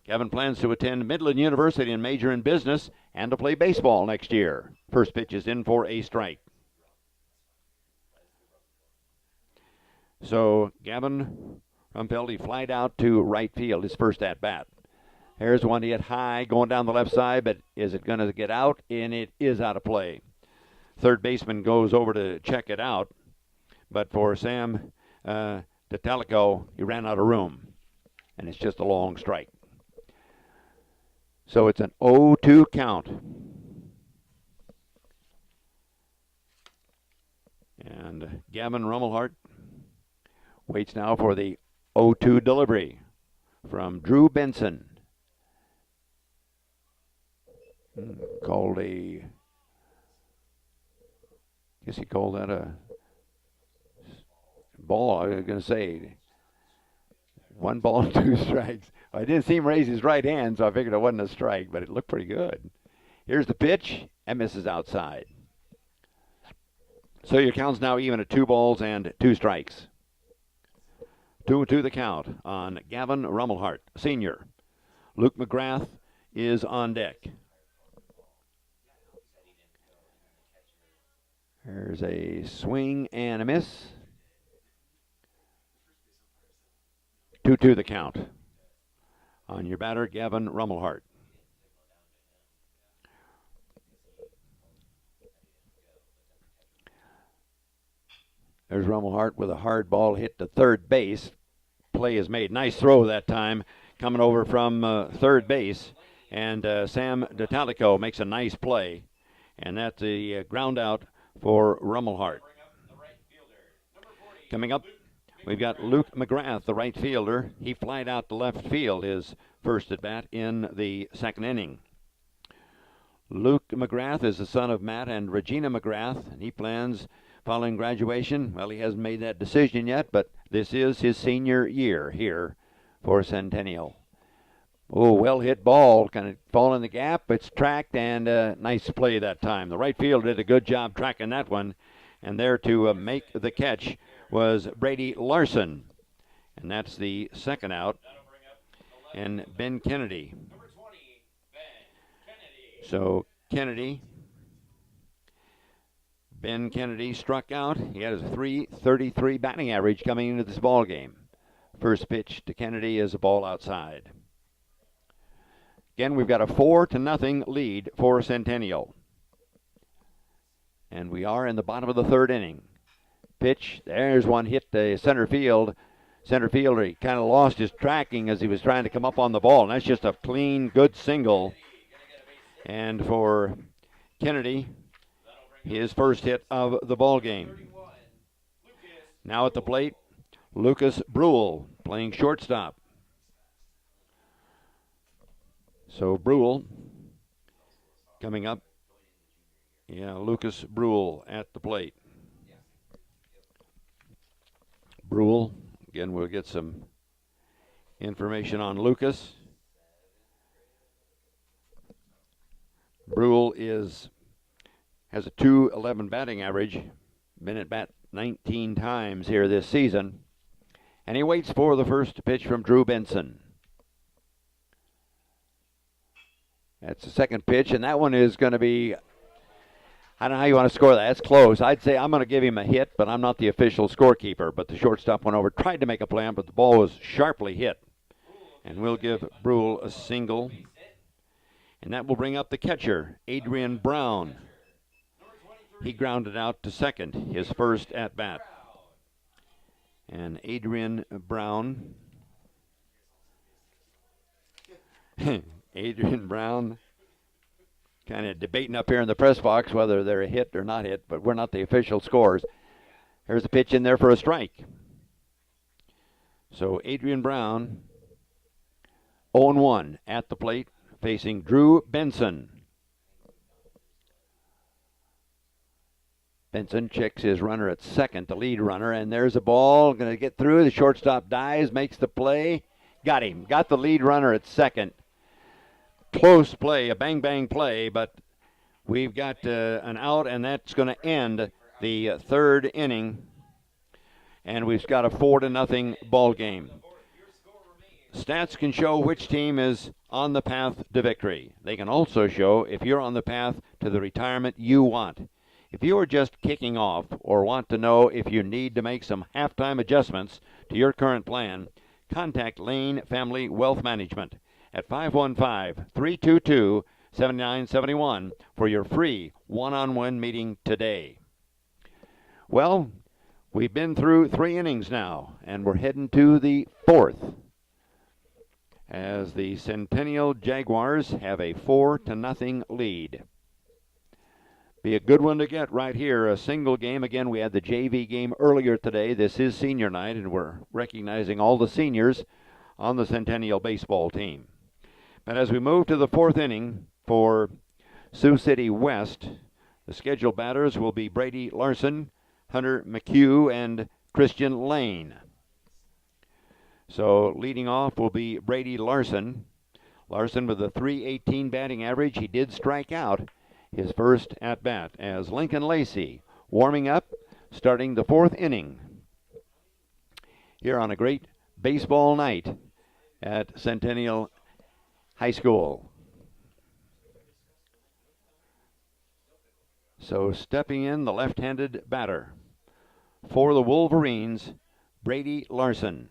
Gavin plans to attend Midland University and major in business and to play baseball next year. First pitch is in for a strike. So Gavin Rumpel, he flied out to right field, his first at bat. Here's one to hit high, going down the left side, but is it going to get out? And it is out of play. Third baseman goes over to check it out, but for Sam Detalico, he ran out of room, and it's just a long strike. So it's an 0-2 count. And Gavin Rummelhart waits now for the 0-2 delivery from Drew Benson. Called a... guess he called that a ball. I was going to say 1 ball, 2 strikes. I didn't see him raise his right hand, so I figured it wasn't a strike, but it looked pretty good. Here's the pitch, and misses outside. So your count's now even at 2 balls and 2 strikes. 2-2 the count on Gavin Rummelhart, senior. Luke Mcgrath is on deck. There's a swing and a miss. 2-2 the count on your batter, Gavin Rummelhart. There's Romelhart with a hard ball hit to third base. Play is made. Nice throw that time coming over from third base. And Sam Detalico makes a nice play. And that's the ground out for Romelhart. Coming up, we've got Luke Mcgrath, the right fielder. He flied out to left field his first at bat in the second inning. Luke Mcgrath is the son of Matt and Regina Mcgrath, and he plans following graduation. Well, he hasn't made that decision yet, but this is his senior year here for Centennial. Oh, well hit ball, kind of fall in the gap. It's tracked, and nice play that time. The right fielder did a good job tracking that one, and there to make the catch was Brady Larson. And that's the second out. And Ben Kennedy. So Ben Kennedy struck out. He had a .333 batting average coming into this ball game. First pitch to Kennedy is a ball outside. Again, we've got a 4-0 lead for Centennial. And we are in the bottom of the third inning. Pitch, there's one hit to center field. Center fielder, he kind of lost his tracking as he was trying to come up on the ball. And that's just a clean, good single. And for Kennedy, his first hit of the ball game. Now at the plate, Lucas Bruhl playing shortstop. So Bruhl coming up. Yeah, Lucas Bruhl at the plate. Bruhl, again, we'll get some information on Lucas. Bruhl has a .211 batting average, been at bat 19 times here this season. And he waits for the first pitch from Drew Benson. That's the second pitch, and that one is going to be, I don't know how you want to score that. That's close. I'd say I'm going to give him a hit, but I'm not the official scorekeeper. But the shortstop went over, tried to make a play on, but the ball was sharply hit. And we'll give Bruhl a single. And that will bring up the catcher, Adrian Brown. He grounded out to second, his first at-bat. And Adrian Brown. Adrian Brown kind of debating up here in the press box whether they're a hit or not hit, but we're not the official scores. There's a pitch in there for a strike. So Adrian Brown, 0-1 at the plate, facing Drew Benson. Benson checks his runner at second, the lead runner, and there's a ball going to get through. The shortstop dives, makes the play. Got him. Got the lead runner at second. Close play, a bang-bang play, but we've got an out, and that's going to end the third inning, and we've got a 4-0 ball game. Stats can show which team is on the path to victory. They can also show if you're on the path to the retirement you want. If you are just kicking off or want to know if you need to make some halftime adjustments to your current plan, contact Lane Family Wealth Management at 515-322-7971 for your free one-on-one meeting today. Well, we've been through 3 innings now, and we're heading to the 4th, as the Centennial Jaguars have a 4-0 lead. Be a good one to get right here, a single game. Again, we had the JV game earlier today. This is senior night, and we're recognizing all the seniors on the Centennial baseball team. But as we move to the 4th inning for Sioux City West, the scheduled batters will be Brady Larson, Hunter Mchugh, and Kristen Lane. So leading off will be Brady Larson. Larson with a .318 batting average. He did strike out his first at-bat as Lincoln Lacy warming up, starting the 4th inning here on a great baseball night at Centennial High School. So stepping in, the left-handed batter for the Wolverines, Brady Larson,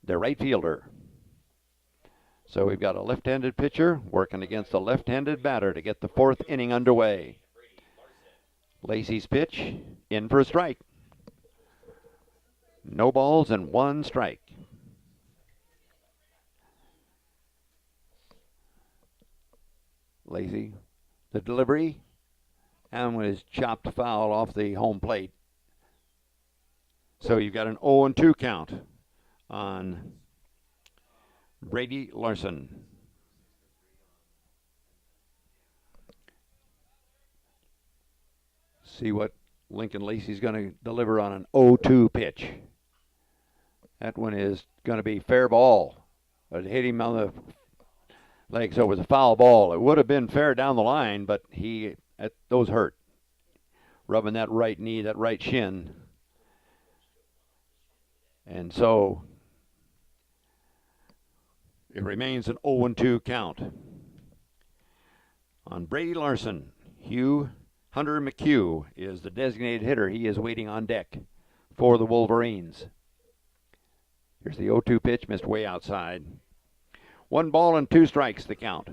their right fielder. So we've got a left-handed pitcher working against a left-handed batter to get the 4th inning underway. Lacy's pitch, in for a strike. No balls and 1 strike. Lacy, the delivery, and was chopped foul off the home plate. So you've got an 0-2 count on Brady Larson. See what Lincoln Lacy's going to deliver on an 0-2 pitch. That one is going to be fair ball. It hit him on the leg, so it was a foul ball. It would have been fair down the line, but those hurt. Rubbing that right knee, that right shin. And so it remains an 0-2 count. On Brady Larson, Hunter Mchugh is the designated hitter. He is waiting on deck for the Wolverines. Here's the 0-2 pitch, missed way outside. 1 ball and 2 strikes, the count.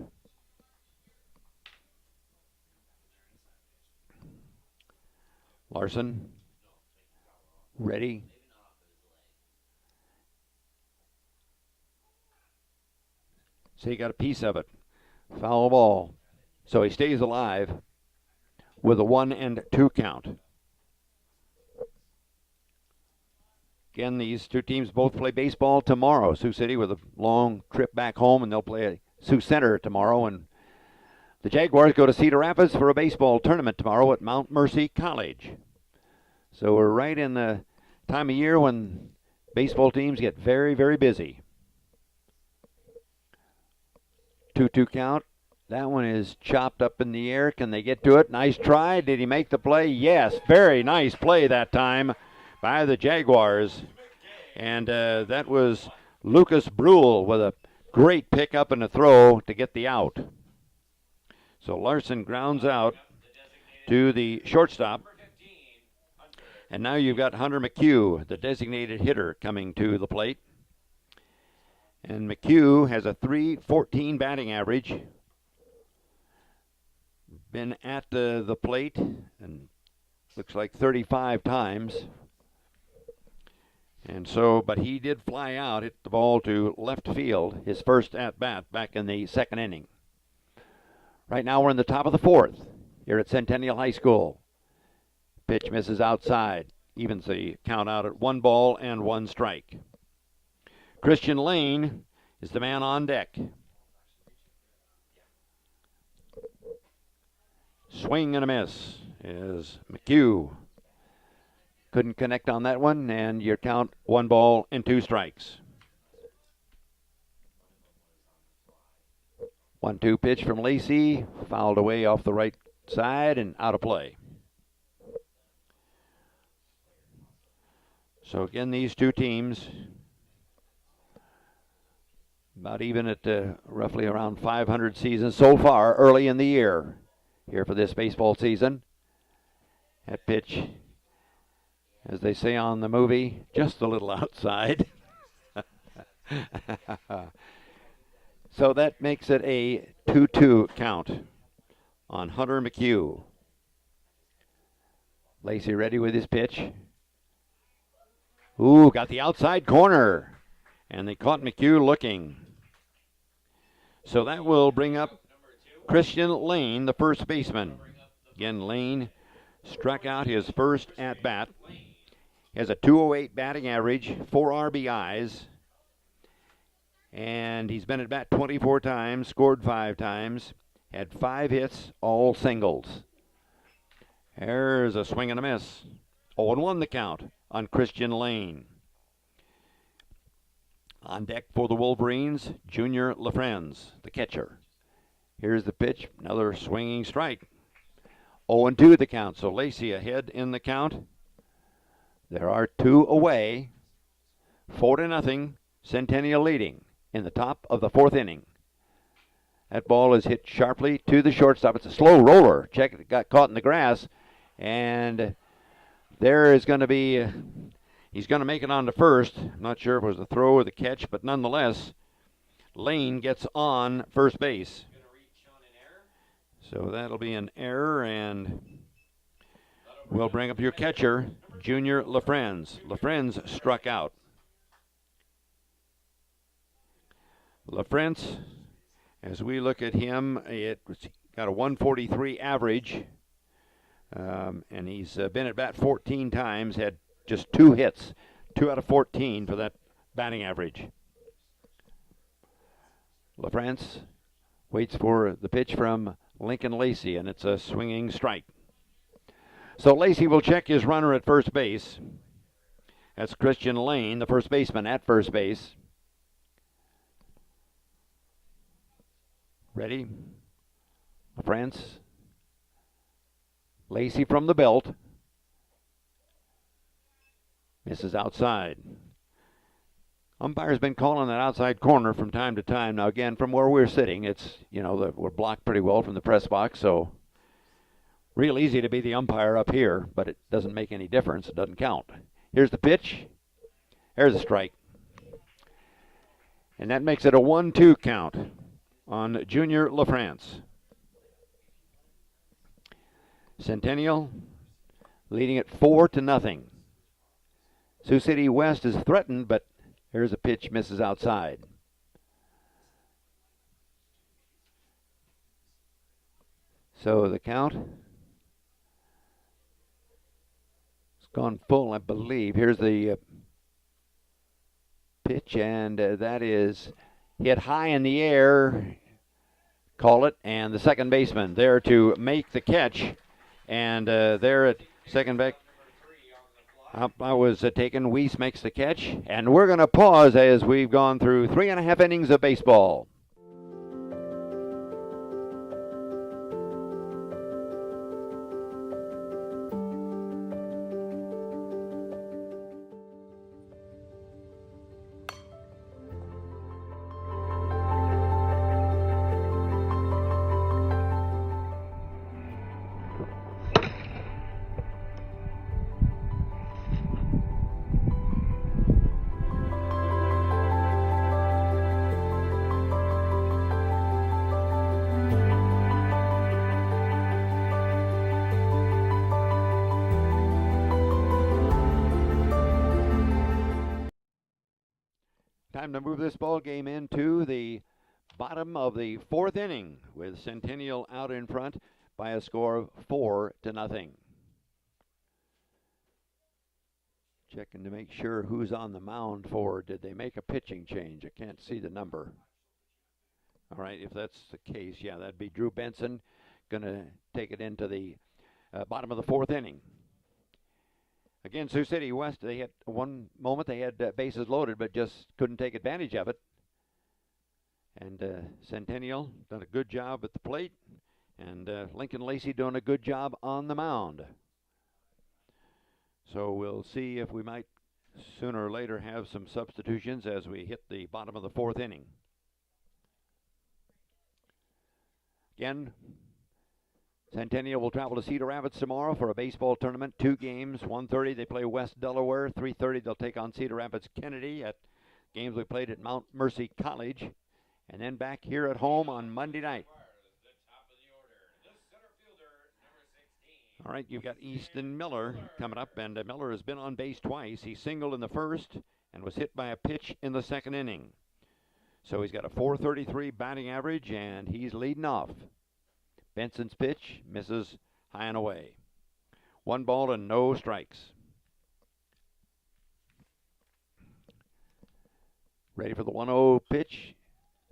Larson, ready. So he got a piece of it. Foul ball. So he stays alive with a 1-2 count. Again, these two teams both play baseball tomorrow. Sioux City with a long trip back home, and they'll play at Sioux Center tomorrow. And the Jaguars go to Cedar Rapids for a baseball tournament tomorrow at Mount Mercy College. So we're right in the time of year when baseball teams get very, very busy. 2-2 count. That one is chopped up in the air. Can they get to it? Nice try. Did he make the play? Yes. Very nice play that time by the Jaguars. And that was Lucas Bruhl with a great pickup and a throw to get the out. So Larson grounds out to the shortstop. And now you've got Hunter Mchugh, the designated hitter, coming to the plate. And Mchugh has a .314 batting average. Been at the plate and looks like 35 times. And so, but he did fly out, hit the ball to left field, his first at-bat back in the second inning. Right now we're in the top of the 4th here at Centennial High School. Pitch misses outside, evens the count out at 1 ball and 1 strike. Kristen Lane is the man on deck. Swing and a miss is Mchugh. Couldn't connect on that one, and your count 1 ball and 2 strikes. 1-2 pitch from Lacy, fouled away off the right side and out of play. So again, these two teams about even at roughly around 500 seasons so far early in the year here for this baseball season. That pitch, as they say on the movie, just a little outside. So that makes it a 2-2 count on Hunter Mchugh. Lacy ready with his pitch. Ooh, got the outside corner. And they caught Mchugh looking. So that will bring up Kristen Lane, the first baseman. Again, Lane struck out his first at-bat. He has a .208 batting average, 4 RBIs. And he's been at bat 24 times, scored 5 times, had 5 hits, all singles. There's a swing and a miss. 0-1 the count on Kristen Lane. On deck for the Wolverines, Junior LaFrenz, the catcher. Here's the pitch, another swinging strike. 0-2 the count, so Lacy ahead in the count. There are 2 away, 4-0, Centennial leading in the top of the 4th inning. That ball is hit sharply to the shortstop. It's a slow roller. Check it, got caught in the grass, and there is going to be, he's going to make it on to first. I'm not sure if it was the throw or the catch, but nonetheless, Lane gets on first base. So that'll be an error, and we'll bring up your catcher, Junior LaFrenz. LaFrenz struck out. LaFrenz, as we look at him, it's got a 143 average, and he's been at bat 14 times, had just 2 hits, 2 out of 14 for that batting average. LaFrenz waits for the pitch from Lincoln Lacy, and it's a swinging strike. So Lacy will check his runner at first base. That's Kristen Lane, the first baseman at first base. Ready? LaFrenz. Lacy from the belt. Misses outside. Umpire's been calling that outside corner from time to time. Now, again, from where we're sitting, it's, we're blocked pretty well from the press box, so real easy to be the umpire up here, but it doesn't make any difference. It doesn't count. Here's the pitch. There's a strike. And that makes it a 1-2 count on Junior LaFrance. Centennial leading it 4-0. Sioux City West is threatened, but here's a pitch, misses outside. So the count has gone full, I believe. Here's the pitch, and that is hit high in the air. Call it, and the second baseman there to make the catch. And there at second back, I was taken. Wiese makes the catch, and we're going to pause as we've gone through 3.5 innings of baseball. Time to move this ball game into the bottom of the 4th inning with Centennial out in front by a score of 4-0. Checking to make sure who's on the mound for. Did they make a pitching change? I can't see the number. All right, if that's the case, yeah, that'd be Drew Benson going to take it into the bottom of the 4th inning. Again, Sioux City West, they had one moment they had bases loaded, but just couldn't take advantage of it. And Centennial done a good job at the plate, and Lincoln Lacy doing a good job on the mound. So we'll see if we might sooner or later have some substitutions as we hit the bottom of the 4th inning. Again, Centennial will travel to Cedar Rapids tomorrow for a baseball tournament. 2 games, 1:30 they play West Delaware. 3:30 they'll take on Cedar Rapids Kennedy at games we played at Mount Mercy College. And then back here at home on Monday night. All right, you've got Easton Miller coming up, and Miller has been on base twice. He singled in the first and was hit by a pitch in the 2nd inning. So he's got a .433 batting average, and he's leading off. Benson's pitch misses high and away. 1 ball and no strikes. Ready for the 1-0 pitch.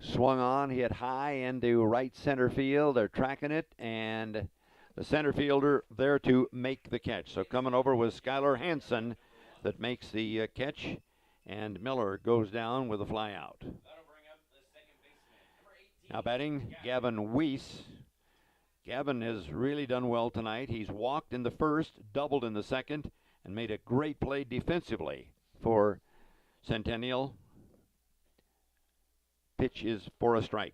Swung on, hit high into right center field. They're tracking it, and the center fielder there to make the catch. So coming over was Skyler Hanson that makes the catch, and Miller goes down with a fly out. Now batting, Gavin Wiese. Gavin has really done well tonight. He's walked in the first, doubled in the second, and made a great play defensively for Centennial. Pitch is for a strike.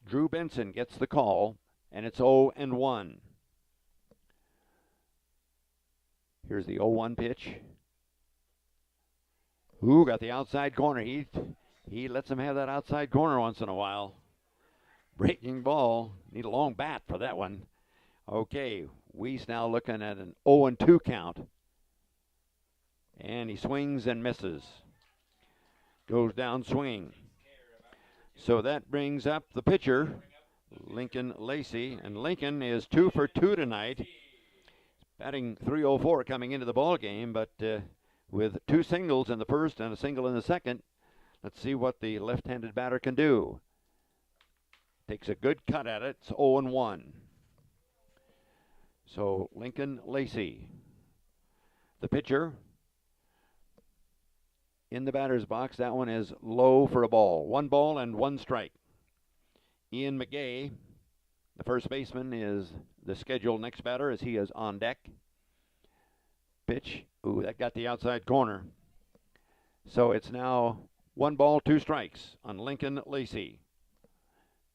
Drew Benson gets the call, and it's 0-1. Here's the 0-1 pitch. Ooh, got the outside corner. He lets him have that outside corner once in a while. Breaking ball. Need a long bat for that one. Okay, Wiese now looking at an 0-2 count. And he swings and misses. Goes down swing. So that brings up the pitcher, Lincoln Lacy. And Lincoln is 2 for 2 tonight. Batting .304 coming into the ball game, but with 2 singles in the first and a single in the second, let's see what the left-handed batter can do. Takes a good cut at it. It's 0-1. So Lincoln Lacy, the pitcher, in the batter's box. That one is low for a ball. 1 ball and 1 strike. Ian Mcgrath, the first baseman, is the scheduled next batter as he is on deck. Pitch. Ooh, that got the outside corner. So it's now 1 ball, 2 strikes on Lincoln Lacy.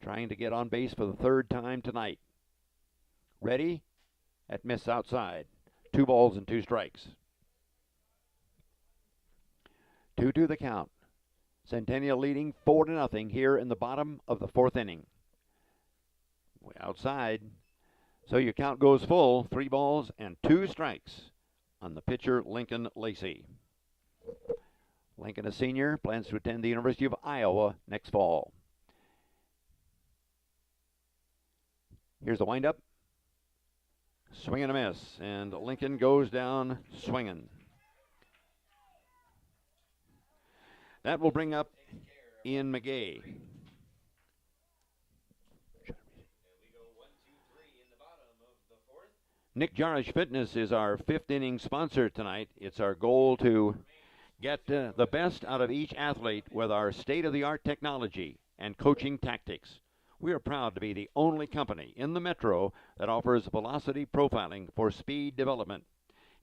Trying to get on base for the 3rd time tonight. Ready? At miss outside. 2 balls and 2 strikes. 2-2 the count. Centennial leading 4-0 here in the bottom of the 4th inning. Way outside. So your count goes full. 3 balls and 2 strikes on the pitcher, Lincoln Lacy. Lincoln, a senior, plans to attend the University of Iowa next fall. Here's the windup. Swing and a miss. And Lincoln goes down swinging. That will bring up Ian Mcgrath. Mchugh Fitness is our 5th inning sponsor tonight. It's our goal to get the best out of each athlete with our state-of-the-art technology and coaching tactics. We are proud to be the only company in the Metro that offers velocity profiling for speed development.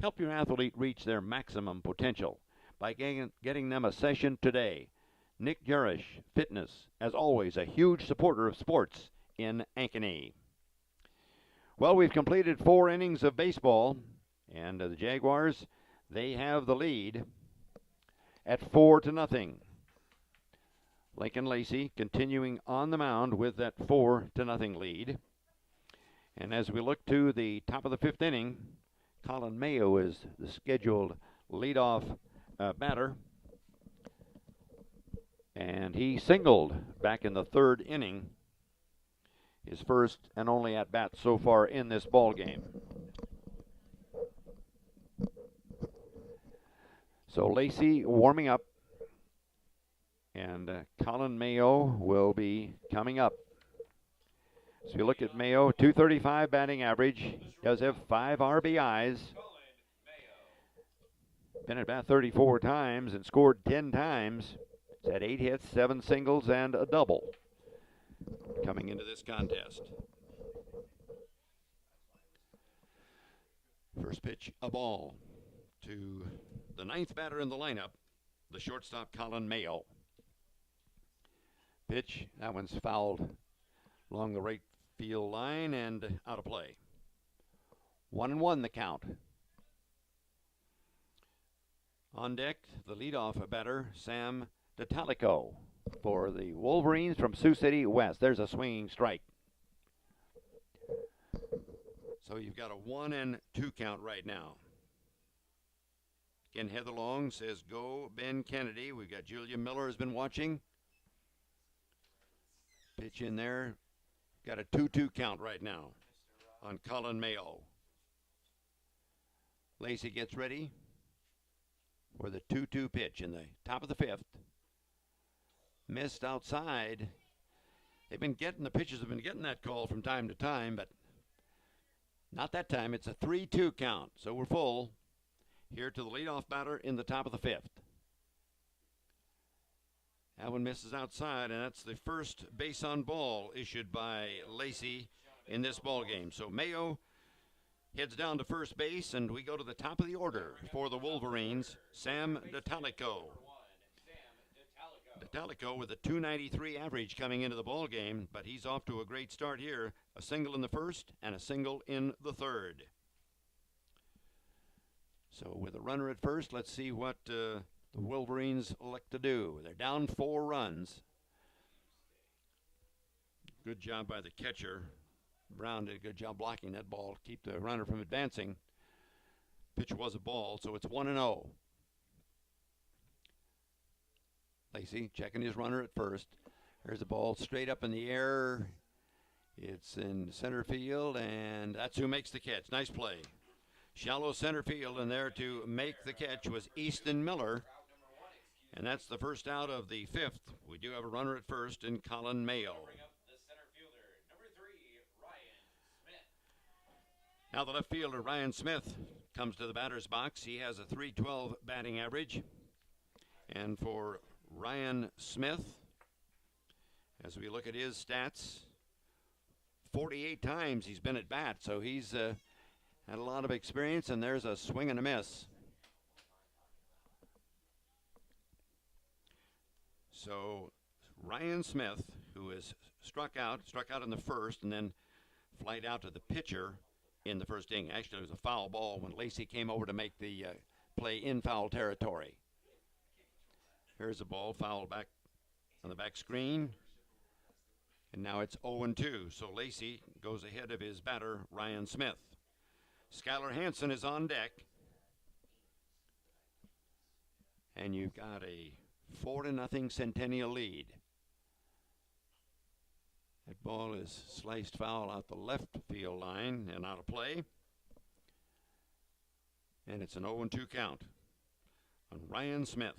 Help your athlete reach their maximum potential by getting them a session today. Mchugh Fitness, as always, a huge supporter of sports in Ankeny. Well, we've completed 4 innings of baseball, and the Jaguars, they have the lead at 4-0. Lincoln Lacy continuing on the mound with that 4-0 lead. And as we look to the top of the 5th inning, Colin Mayo is the scheduled leadoff batter. And he singled back in the 3rd inning, his first and only at bat so far in this ball game. So Lacy warming up, and Colin Mayo will be coming up. So you look at Mayo, .235 batting average, does have 5 RBIs. Been at bat 34 times and scored 10 times. He's had 8 hits, 7 singles, and a double coming into this contest. First pitch, a ball to the 9th batter in the lineup, the shortstop Colin Mayo. Pitch, that one's fouled along the right field line and out of play. 1-1 the count. On deck, the leadoff batter, Sam D'Italico for the Wolverines from Sioux City West. There's a swinging strike. So you've got a 1-2 count right now. Again, Heather Long says, go Ben Kennedy. We've got Julia Miller has been watching. Pitch in there. Got a 2-2 count right now on Colin Mayo. Lacy gets ready for the 2-2 pitch in the top of the 5th. Missed outside. The pitchers have been getting that call from time to time, but not that time. It's a 3-2 count, so we're full here to the leadoff batter in the top of the 5th. That one misses outside, and that's the first base on ball issued by Lacy in this ball game. So Mayo heads down to first base, and we go to the top of the order for the Wolverines, Sam D'Italico. D'Italico with a .293 average coming into the ball game, but he's off to a great start here. A single in the 1st and a single in the 3rd. So with a runner at first, let's see what the Wolverines elect to do. They're down 4 runs. Good job by the catcher. Brown did a good job blocking that ball to keep the runner from advancing. Pitch was a ball, so it's 1-0. Lacy checking his runner at first. There's a ball straight up in the air. It's in center field, and that's who makes the catch. Nice play. Shallow center field, and there to make the catch was Easton Miller. And that's the first out of the 5th. We do have a runner at first in Colin Mayo. Now the left fielder, Ryan Smith, comes to the batter's box. He has a .312 batting average. And for Ryan Smith, as we look at his stats, 48 times he's been at bat, so he's had a lot of experience, and there's a swing and a miss. So Ryan Smith, who is struck out in the first, and then flied out to the pitcher in the first inning. Actually, it was a foul ball when Lacy came over to make the play in foul territory. Here's a ball fouled back on the back screen. And now it's 0-2. So Lacy goes ahead of his batter, Ryan Smith. Skyler Hanson is on deck. And you've got a 4-0 Centennial lead. That ball is sliced foul out the left field line and out of play. And it's an 0-2 count on Ryan Smith.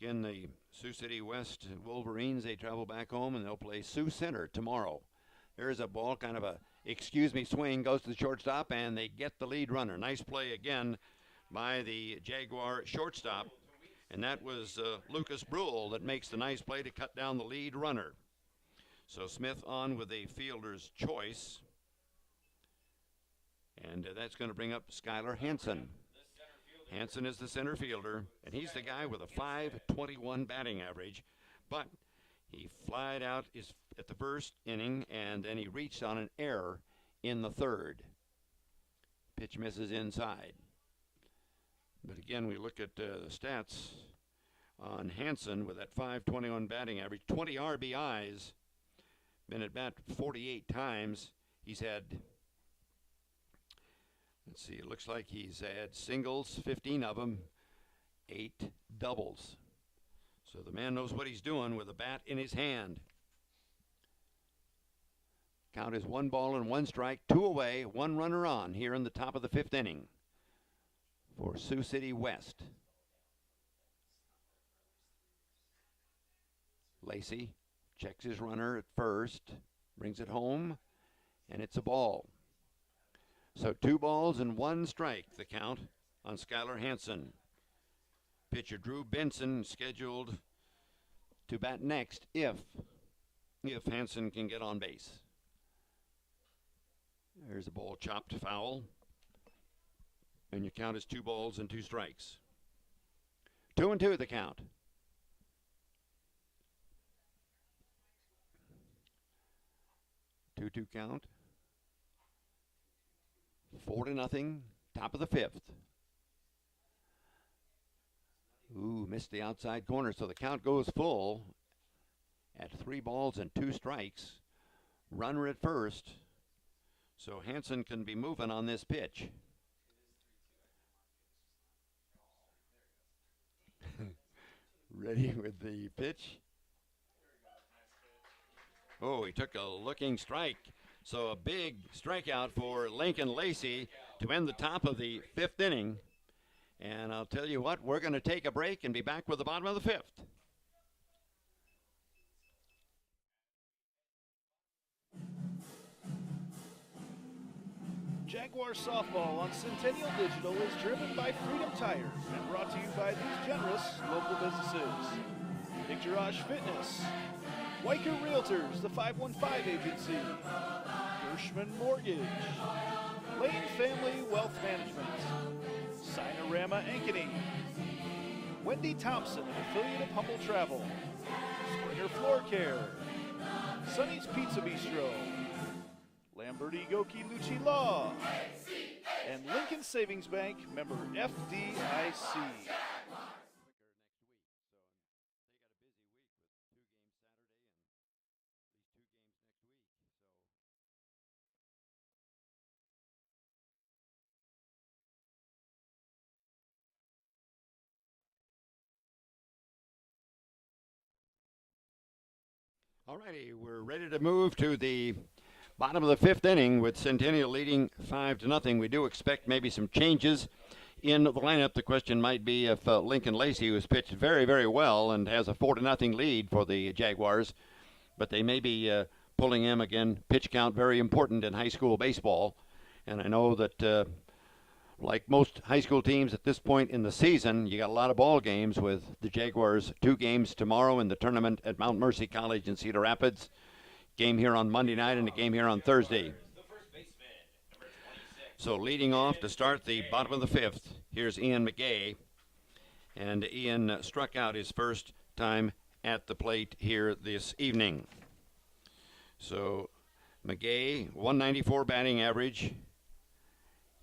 Again, the Sioux City West Wolverines, they travel back home and they'll play Sioux Center tomorrow. There's a ball, kind of a swing, goes to the shortstop, and they get the lead runner. Nice play again by the Jaguar shortstop. And that was Lucas Bruhl that makes the nice play to cut down the lead runner. So Smith on with a fielder's choice. And that's going to bring up Skyler Hanson. Hanson is the center fielder, and he's the guy with a .521 batting average. But he flied out at the first inning, and then he reached on an error in the third. Pitch misses inside. But again, we look at the stats on Hanson with that .521 batting average, 20 RBIs, been at bat 48 times. He's had, let's see, it looks like he's had singles, 15 of them, 8 doubles. So the man knows what he's doing with a bat in his hand. Count is 1 ball and 1 strike, 2 away, 1 runner on here in the top of the 5th inning for Sioux City West. Lacy checks his runner at first, brings it home, and it's a ball. So 2 balls and 1 strike, the count on Skyler Hanson. Pitcher Drew Benson scheduled to bat next if Hanson can get on base. There's a ball chopped foul. And your count is 2 balls and 2 strikes. 2-2 the count. 2-2 count. 4-0, top of the 5th. Ooh, missed the outside corner, so the count goes full at 3 balls and 2 strikes. Runner at first, so Hanson can be moving on this pitch. Ready with the pitch. Oh, he took a looking strike. So a big strikeout for Lincoln Lacy to end the top of the 5th inning. And I'll tell you what, we're going to take a break and be back with the bottom of the 5th. Jaguar softball on Centennial Digital is driven by Freedom Tire and brought to you by these generous local businesses. Mcgrath Fitness, Weicker Realtors, the 515 Agency, Gershman Mortgage, Lane Family Wealth Management, Sinorama Ankeny, Wendy Thompson, an affiliate of Humble Travel, Springer Floor Care, Sonny's Pizza Bistro, Lamberti Goki Lucci Law, and Lincoln Savings Bank, member FDIC. All righty, we're ready to move to the bottom of the 5th inning with Centennial leading 5-0. We do expect maybe some changes in the lineup. The question might be if Lincoln Lacy, who has pitched very, very well and has a 4-0 lead for the Jaguars, but they may be pulling him again. Pitch count very important in high school baseball, and I know that like most high school teams at this point in the season, you got a lot of ball games with the Jaguars. 2 games tomorrow in the tournament at Mount Mercy College in Cedar Rapids. Game here on Monday night and a game here on Thursday. So leading off to start the bottom of the 5th, here's Ian McGay. And Ian struck out his first time at the plate here this evening. So Mchugh, 194 batting average.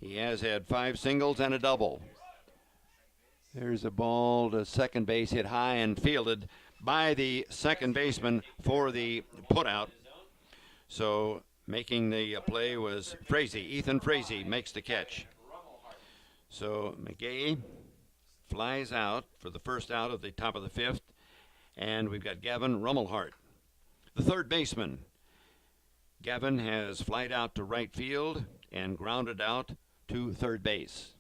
He has had 5 singles and a double. There's a ball to second base, hit high and fielded by the second baseman for the putout. So making the play was Frazee. Ethan Frazee makes the catch. So Mchugh flies out for the first out of the top of the 5th. And we've got Gavin Rummelhart, the third baseman. Gavin has flied out to right field and grounded out to third base.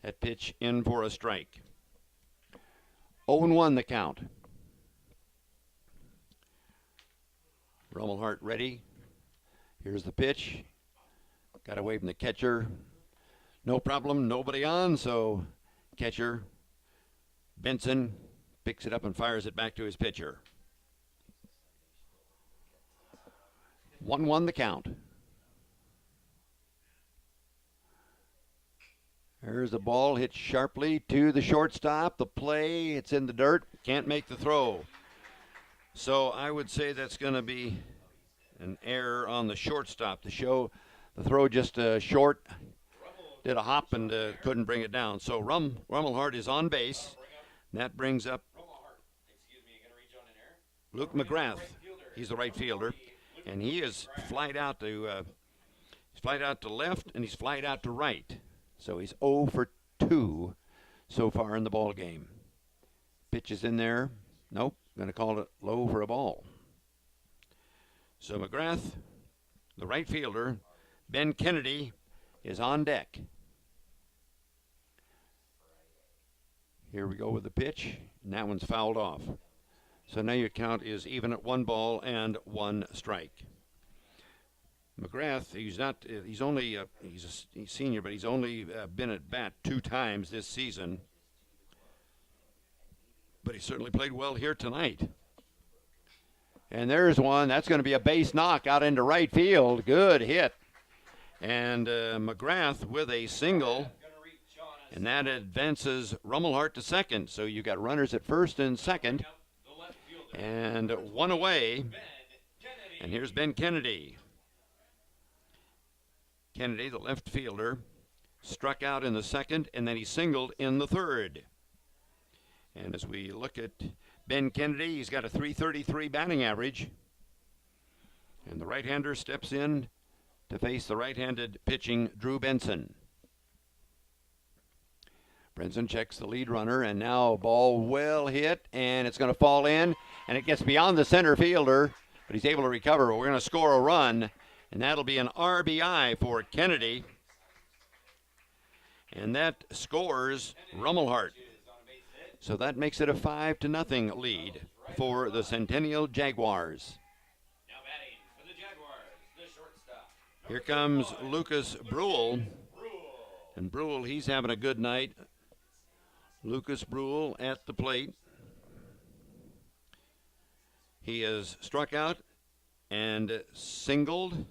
That pitch in for a strike. 0-1 the count. Romelhart ready. Here's the pitch. Got away from the catcher. No problem, nobody on, so catcher Benson picks it up and fires it back to his pitcher. 1-1 the count. There's the ball, hit sharply to the shortstop. The play, it's in the dirt, can't make the throw. So I would say that's going to be an error on the shortstop to show the throw just short. Did a hop and couldn't bring it down. So Romelhart is on base. That brings up Luke Mcgrath. He's the right fielder, and he is flied out to left, and he's flied out to right. So he's 0 for 2 so far in the ball game. Pitch is in there. Nope, going to call it low for a ball. So Mcgrath, the right fielder, Ben Kennedy is on deck. Here we go with the pitch, and that one's fouled off. So now your count is even at 1 ball and 1 strike. Mcgrath, he's a senior, but he's only been at bat 2 times this season. But he certainly played well here tonight. And there's one. That's going to be a base knock out into right field. Good hit. And Mcgrath with a single. And that advances Romelhart to second. So you got runners at first and second. And 1 away. And here's Ben Kennedy. Kennedy, the left fielder, struck out in the second, and then he singled in the third. And as we look at Ben Kennedy, he's got a .333 batting average. And the right-hander steps in to face the right-handed pitching Drew Benson. Benson checks the lead runner, and now a ball well hit, and it's going to fall in, and it gets beyond the center fielder, but he's able to recover. We're going to score a run, and that'll be an RBI for Kennedy. And that scores Romelhart. So that makes it a 5-0 lead for the Centennial Jaguars. Now batting for the Jaguars, the shortstop. Here comes Lucas Bruhl. And Bruhl, he's having a good night. Lucas Bruhl at the plate. He has struck out and singled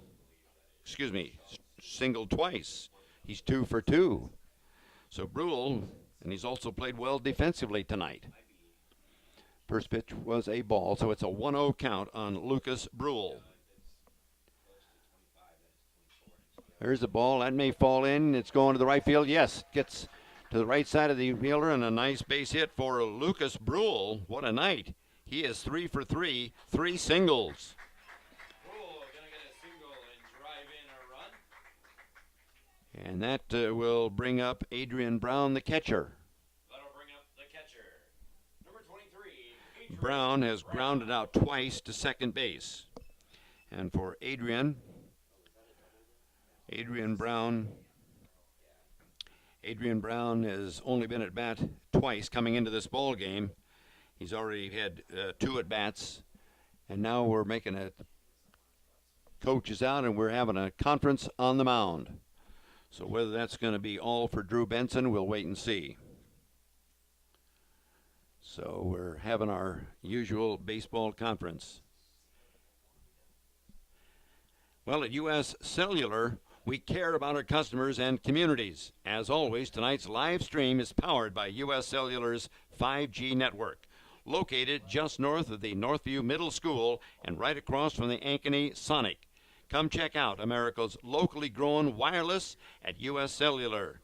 twice. He's 2 for 2. So Bruhl, and he's also played well defensively tonight. First pitch was a ball, so it's a 1-0 count on Lucas Bruhl. There's the ball. That may fall in. It's going to the right field. Yes, gets to the right side of the fielder, and a nice base hit for Lucas Bruhl. What a night. He is 3 for 3, 3 singles. And that will bring up Adrian Brown, the catcher. That'll bring up the catcher. Number 23. Brown has grounded out twice to second base. And for Adrian Brown has only been at bat twice coming into this ball game. He's already had 2 at bats, and now we're making a coach is out, and we're having a conference on the mound. So whether that's going to be all for Drew Benson, we'll wait and see. So we're having our usual baseball conference. Well, at U.S. Cellular, We care about our customers and communities. As always, tonight's live stream is powered by U.S. Cellular's 5G network, located just north of the Northview Middle School and right across from the Ankeny Sonic. Come check out America's locally grown wireless at U.S. Cellular.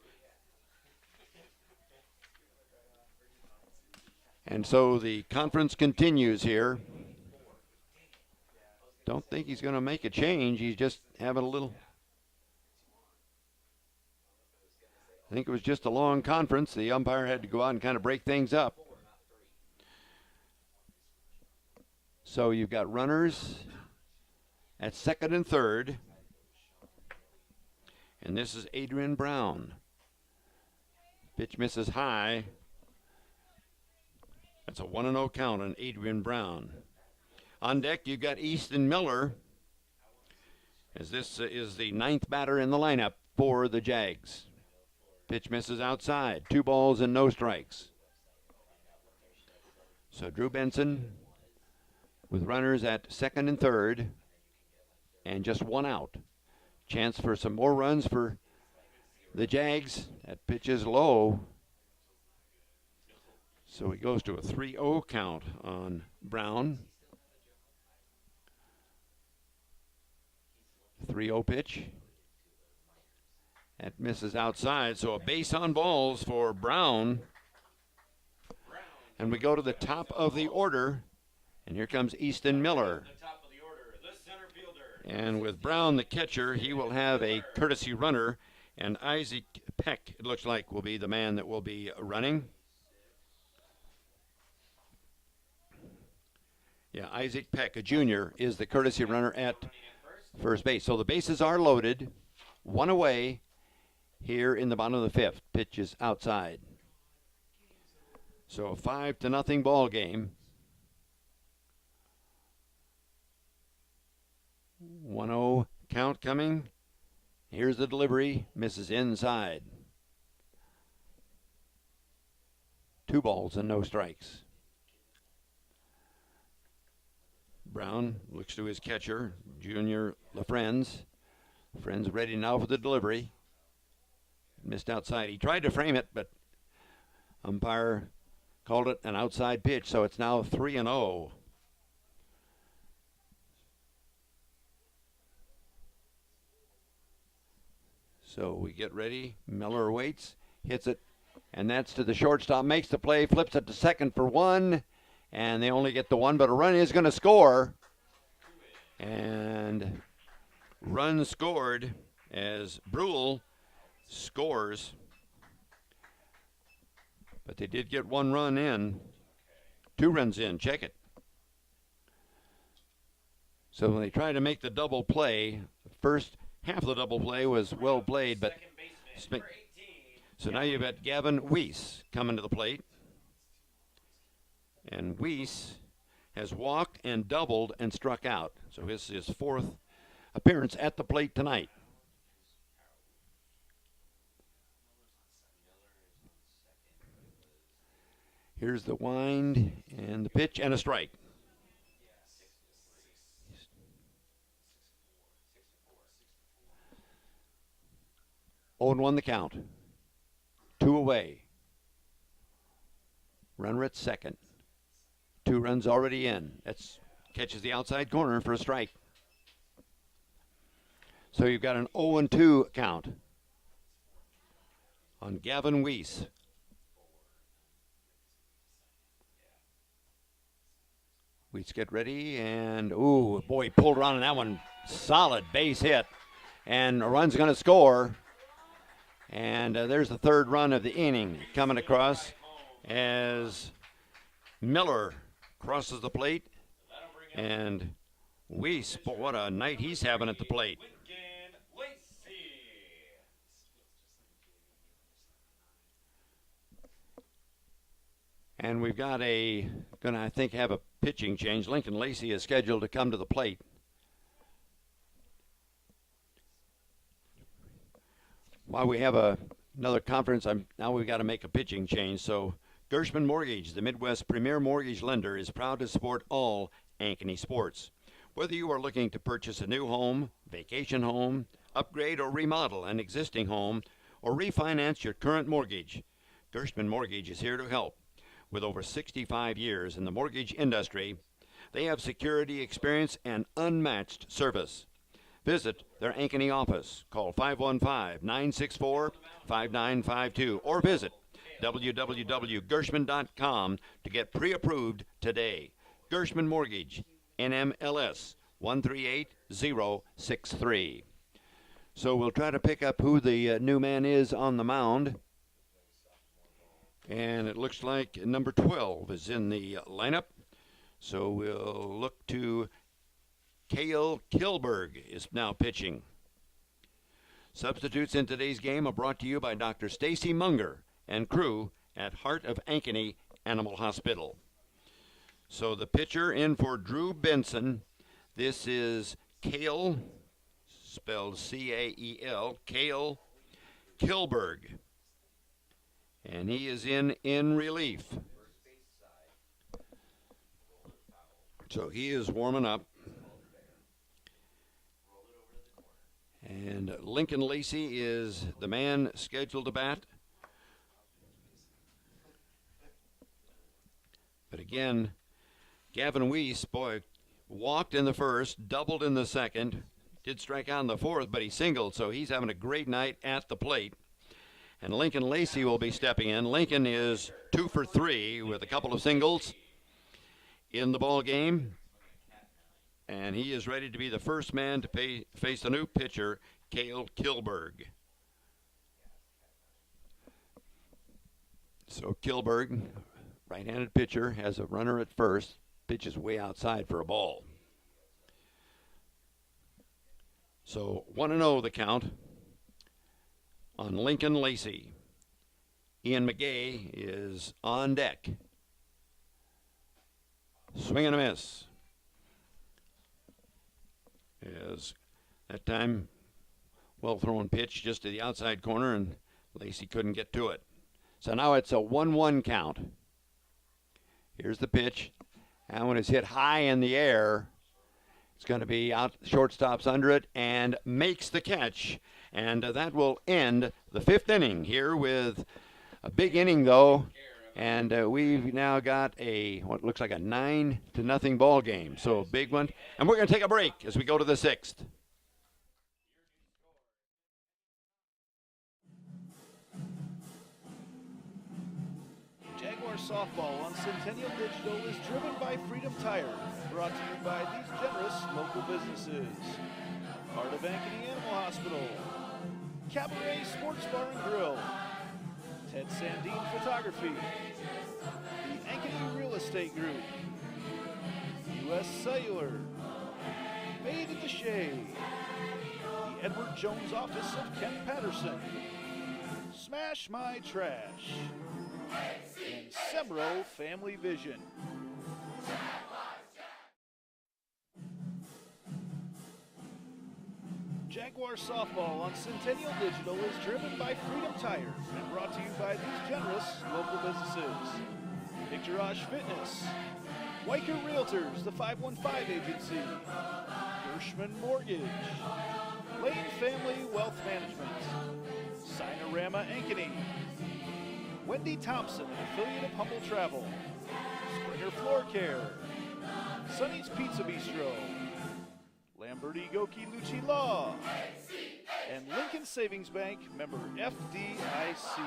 And so the conference continues here. Don't think he's going to make a change. He's just having a little... I think it was just a long conference. The umpire had to go out and kind of break things up. So you've got runners at second and third. And this is Adrian Brown. Pitch misses high. That's a 1-0 count on Adrian Brown. On deck, you've got Easton Miller, as this is the ninth batter in the lineup for the Jags. Pitch misses outside. 2 balls and no strikes. So Drew Benson with runners at second and third and just 1 out. Chance for some more runs for the Jags. That pitch is low. So he goes to a 3-0 count on Brown. 3-0 pitch. That misses outside, so a base on balls for Brown. And we go to the top of the order, and here comes Easton Miller. And with Brown, the catcher, he will have a courtesy runner, and Isaac Peck, it looks like, will be the man that will be running. Yeah, Isaac Peck, a junior, is the courtesy runner at first base. So the bases are loaded, 1 away here in the bottom of the 5th. Pitch is outside. So a 5-0 ball game. 1-0 count coming. Here's the delivery. Misses inside. 2 balls and no strikes. Brown looks to his catcher, Junior LaFrenz. Friends ready now for the delivery. Missed outside. He tried to frame it, but umpire called it an outside pitch, so it's now 3-0. So we get ready. Miller waits, hits it, and that's to the shortstop. Makes the play, flips it to second for 1. And they only get the 1, but a run is going to score. And run scored as Bruhl scores. But they did get 1 run in. 2 runs in. Check it. So when they tried to make the double play, the first half of the double play was well played. But so now you've got Gavin Wiese coming to the plate. And Wiese has walked and doubled and struck out. So this is his 4th appearance at the plate tonight. Here's the wind and the pitch and a strike. Oh and 1 the count. 2 away. Runner at second. 2 runs already in. That's catches the outside corner for a strike. So you've got an 0-2 count on Gavin Wiese. Wiese get ready, and ooh, boy, pulled around on that one. Solid base hit, and a run's going to score. And there's the 3rd run of the inning coming across as Miller crosses the plate, and Wiese, boy, what a night he's having at the plate. And we've got gonna, I think, have a pitching change. Lincoln Lacy is scheduled to come to the plate. While we have another conference, now we've got to make a pitching change. So Gershman Mortgage, the Midwest premier mortgage lender, is proud to support all Ankeny sports. Whether you are looking to purchase a new home, vacation home, upgrade or remodel an existing home, or refinance your current mortgage, Gershman Mortgage is here to help. With over 65 years in the mortgage industry, they have security, experience, and unmatched service. Visit their Ankeny office. Call 515-964-5952 or visit www.gershman.com to get pre-approved today. Gershman Mortgage, NMLS 138063. So we'll try to pick up who the new man is on the mound. And it looks like number 12 is in the lineup. So we'll look to Cale Kilberg is now pitching. Substitutes in today's game are brought to you by Dr. Stacy Munger and crew at Hart of Ankeny Animal Hospital. So the pitcher in for Drew Benson. This is Cale, spelled C-A-E-L, Cale Kilberg. And he is in relief. So he is warming up. And Lincoln Lacy is the man scheduled to bat. But again, Gavin Wiese, boy, walked in the first, doubled in the second, did strike out in the fourth, but he singled, so he's having a great night at the plate. And Lincoln Lacy will be stepping in. Lincoln is 2 for 3 with a couple of singles in the ball game. And he is ready to be the first man to face the new pitcher, Cale Kilberg. So Kilberg, right-handed pitcher, has a runner at first. Pitches way outside for a ball. So 1-0 the count on Lincoln Lacy. Ian Mcgrath is on deck. Swing and a miss. As that time, well thrown pitch just to the outside corner, and Lacy couldn't get to it. So now it's a 1-1 count. Here's the pitch. That one is hit high in the air. It's going to be out, shortstop's under it, and makes the catch. And that will end the 5th inning here with a big inning, though. And we've now got what looks like a 9-0 ball game. So a big one. And we're going to take a break as we go to the 6th. Jaguar softball on Centennial Digital is driven by Freedom Tire. Brought to you by these generous local businesses. Hart of Ankeny Animal Hospital. Cabaret Sports Bar and Grill. Ted Sandine Photography, the Ankeny Real Estate Group, U.S. Cellular, Made at the Shade, the Edward Jones Office of Ken Patterson, Smash My Trash, and Semro Family Vision. Jaguar softball on Centennial Digital is driven by Freedom Tire and brought to you by these generous local businesses. Mcgrath Fitness, Weicker Realtors, the 515 Agency, Gershman Mortgage, Lane Family Wealth Management, Sinorama Ankeny, Wendy Thompson, an affiliate of Humble Travel, Springer Floor Care, Sonny's Pizza Bistro, Lamberti Goki Lucci Law, and Lincoln Savings Bank, member FDIC.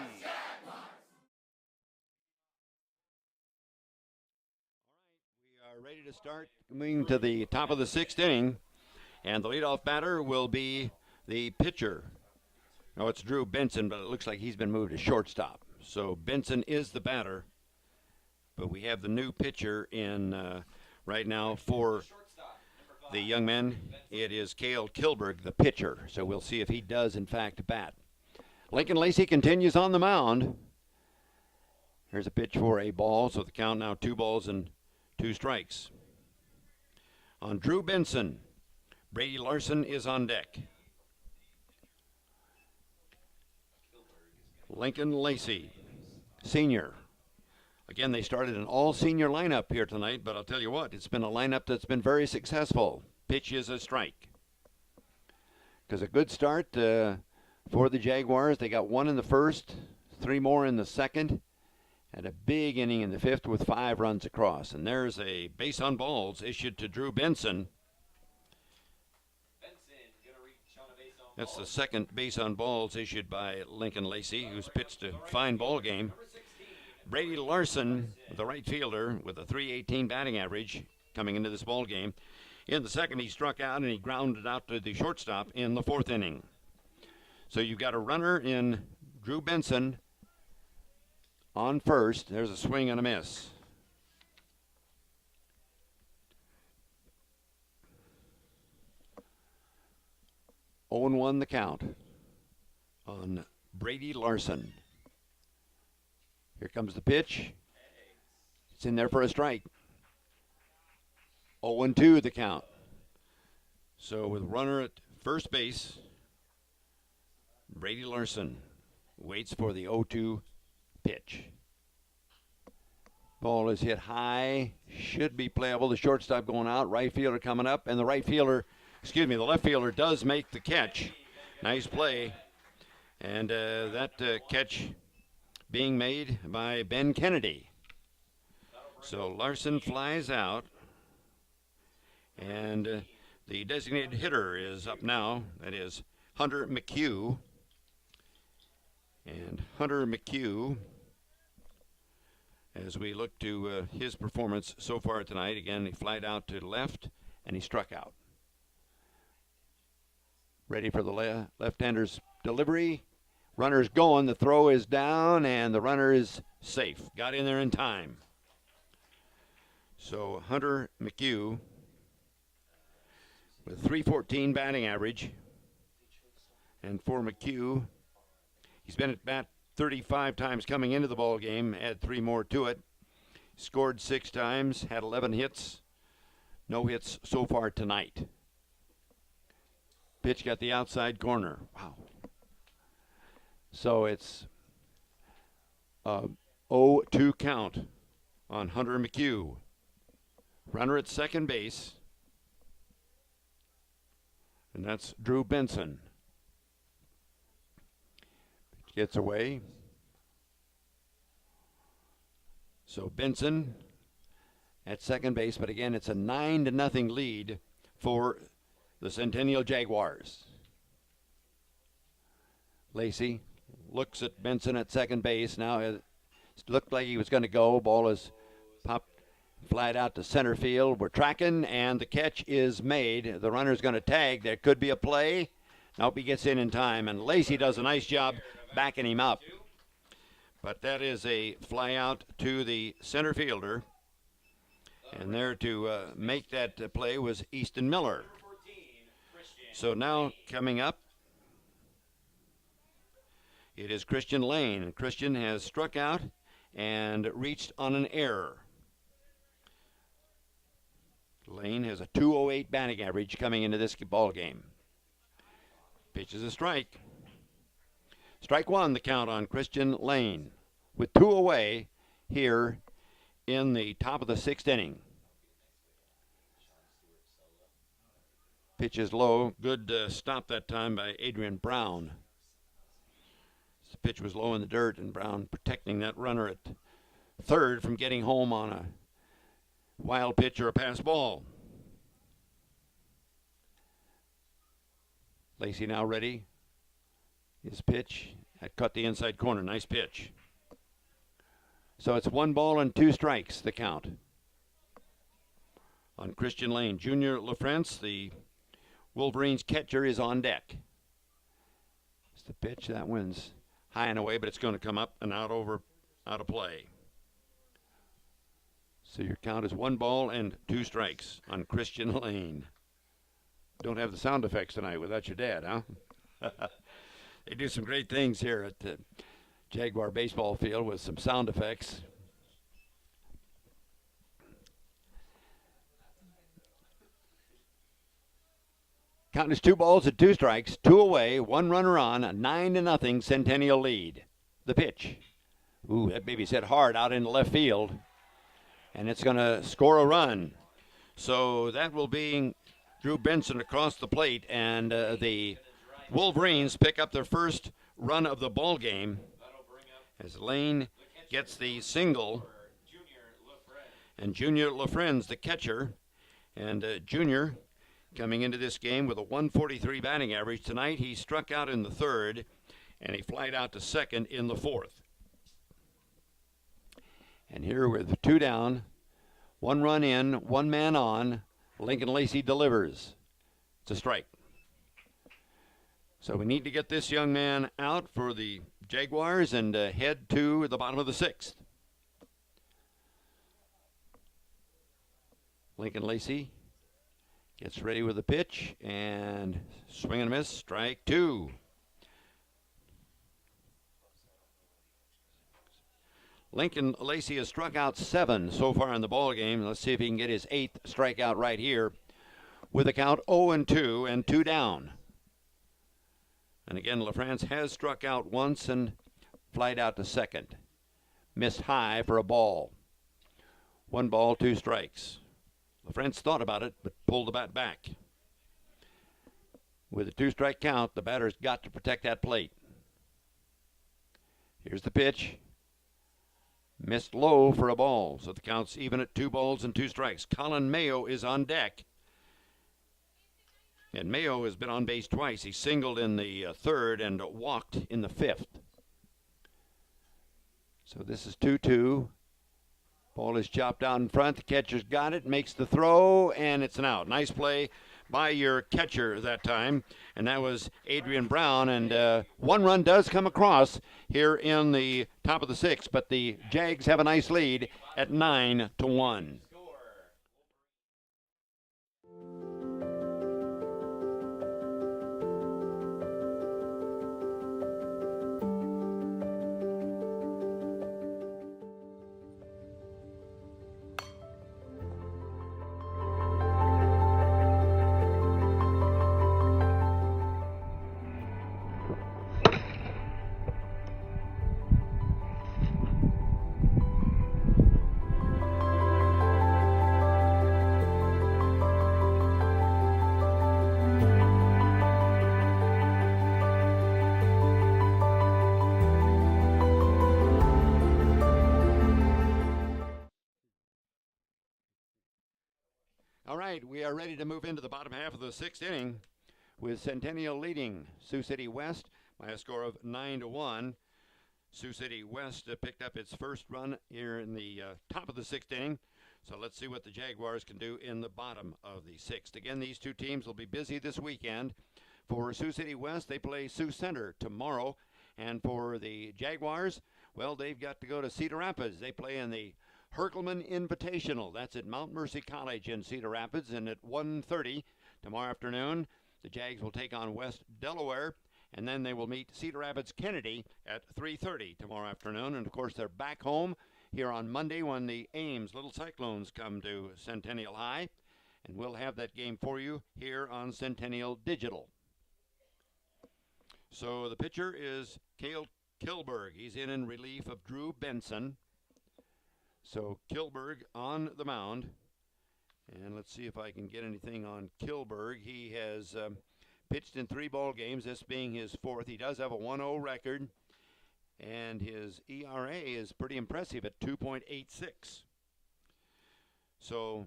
We are ready to start coming to the top of the 6th inning, and the leadoff batter will be the pitcher. No, it's Drew Benson, but it looks like he's been moved to shortstop. So Benson is the batter, but we have the new pitcher in right now for the young man. It is Cale Kilberg, the pitcher. So we'll see if he does, in fact, bat. Lincoln Lacy continues on the mound. Here's a pitch for a ball, so the count now 2 balls and 2 strikes. On Drew Benson, Brady Larson is on deck. Lincoln Lacy, senior. Again, they started an all-senior lineup here tonight, but I'll tell you what, it's been a lineup that's been very successful. Pitch is a strike. because a good start for the Jaguars. They got 1 in the first, 3 more in the second, and a big inning in the 5th with 5 runs across. And there's a base on balls issued to Drew Benson. That's the second base on balls issued by Lincoln Lacy, who's pitched a fine ball game. Brady Larson, the right fielder, with a .318 batting average coming into this ball game. In the second, he struck out and he grounded out to the shortstop in the 4th inning. So you've got a runner in Drew Benson on first. There's a swing and a miss. Oh and 1 the count on Brady Larson. Here comes the pitch. It's in there for a strike. 0 and 2 the count. So with runner at first base, Brady Larson waits for the 0-2 pitch. Ball is hit high, should be playable. The shortstop going out, right fielder coming up, and the the left fielder does make the catch. Nice play. And that catch being made by Ben Kennedy. So Larson flies out, and the designated hitter is up now. That is Hunter Mchugh. And Hunter Mchugh, as we look to his performance so far tonight, again, he flied out to left, and he struck out. Ready for the left-hander's delivery. Runner's going. The throw is down, and the runner is safe. Got in there in time. So Hunter Mchugh with .314 batting average. And for Mchugh, he's been at bat 35 times coming into the ball game. Add 3 more to it. Scored 6 times. Had 11 hits. No hits so far tonight. Pitch got the outside corner. Wow. So it's a 0-2 count on Hunter Mchugh. Runner at second base. And that's Drew Benson. Pitch gets away. So Benson at second base, but again, it's a 9-0 lead for the Centennial Jaguars. Lacy looks at Benson at second base. Now it looked like he was going to go. Ball is popped, flied out to center field. We're tracking, and the catch is made. The runner's going to tag. There could be a play. Nope, he gets in time, and Lacy does a nice job backing him up. But that is a fly out to the center fielder. And there to make that play was Easton Miller. So now coming up, it is Kristen Lane. And Kristen has struck out and reached on an error. Lane has a .208 batting average coming into this ball game. Pitch is a strike. Strike 1, the count on Kristen Lane, with 2 away here in the top of the 6th inning. Pitch is low. Good stop that time by Adrian Brown. The pitch was low in the dirt, and Brown protecting that runner at third from getting home on a wild pitch or a pass ball. Lacy now ready. His pitch had cut the inside corner. Nice pitch. So it's 1 ball and 2 strikes, the count on Kristen Lane. Junior LaFrance, the Wolverines catcher, is on deck. It's the pitch. That one's high and away, but it's going to come up and out of play. So your count is 1 ball and 2 strikes on Kristen Lane. Don't have the sound effects tonight without your dad, huh? They do some great things here at the Jaguar baseball field with some sound effects. Count is 2 balls and 2 strikes, 2 away, 1 runner on, a 9-0 Centennial lead. The pitch. Ooh, that baby's hit hard out in left field, and it's going to score a run. So that will be Drew Benson across the plate, and the Wolverines pick up their first run of the ball game as Lane gets the single, and Junior LaFren's the catcher. And Junior coming into this game with a 143 batting average. Tonight he struck out in the third, and he flied out to second in the fourth. And here with 2 down, 1 run in, 1 man on, Lincoln Lacy delivers. It's a strike. So we need to get this young man out for the Jaguars and head to the bottom of the 6th. Lincoln Lacy gets ready with the pitch, and swing and miss, strike 2. Lincoln Lacy has struck out 7 so far in the ball game. Let's see if he can get his 8th strikeout right here with a count 0-2 and 2 down. And again, LaFrance has struck out once and flied out to second. Missed high for a ball. 1 ball, 2 strikes. LaFrance thought about it, but pulled the bat back. With a 2-strike count, the batter's got to protect that plate. Here's the pitch. Missed low for a ball, so the count's even at 2 balls and 2 strikes. Colin Mayo is on deck. And Mayo has been on base twice. He singled in the third and walked in the 5th. So this is 2-2. Ball is chopped out in front. The catcher's got it, makes the throw, and it's an out. Nice play by your catcher that time, and that was Adrian Brown. And 1 run does come across here in the top of the 6th, but the Jags have a nice lead at 9-1. All right, we are ready to move into the bottom half of the 6th inning with Centennial leading Sioux City West by a score of 9-1. Sioux City West picked up its first run here in the top of the 6th inning. So let's see what the Jaguars can do in the bottom of the 6th. Again, these 2 teams will be busy this weekend. For Sioux City West, they play Sioux Center tomorrow. And for the Jaguars, well, they've got to go to Cedar Rapids. They play in the Herkelman Invitational. That's at Mount Mercy College in Cedar Rapids. And at 1:30 tomorrow afternoon, the Jags will take on West Delaware. And then they will meet Cedar Rapids Kennedy at 3:30 tomorrow afternoon. And, of course, they're back home here on Monday when the Ames Little Cyclones come to Centennial High. And we'll have that game for you here on Centennial Digital. So the pitcher is Cale Kilberg. He's in relief of Drew Benson. So Kilberg on the mound. And let's see if I can get anything on Kilberg. He has pitched in 3 ball games, this being his 4th. He does have a 1-0 record. And his ERA is pretty impressive at 2.86. So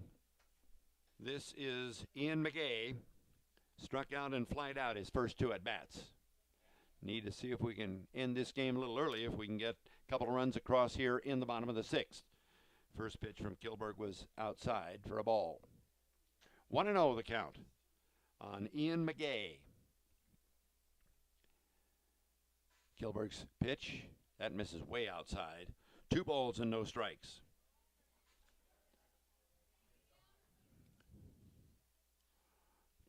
this is Ian Mcgrath. Struck out and flied out his first 2 at-bats. Need to see if we can end this game a little early, if we can get a couple of runs across here in the bottom of the 6th. First pitch from Kilberg was outside for a ball. 1-0 the count on Ian Mcgrath. Kilberg's pitch, that misses way outside. 2 balls and no strikes.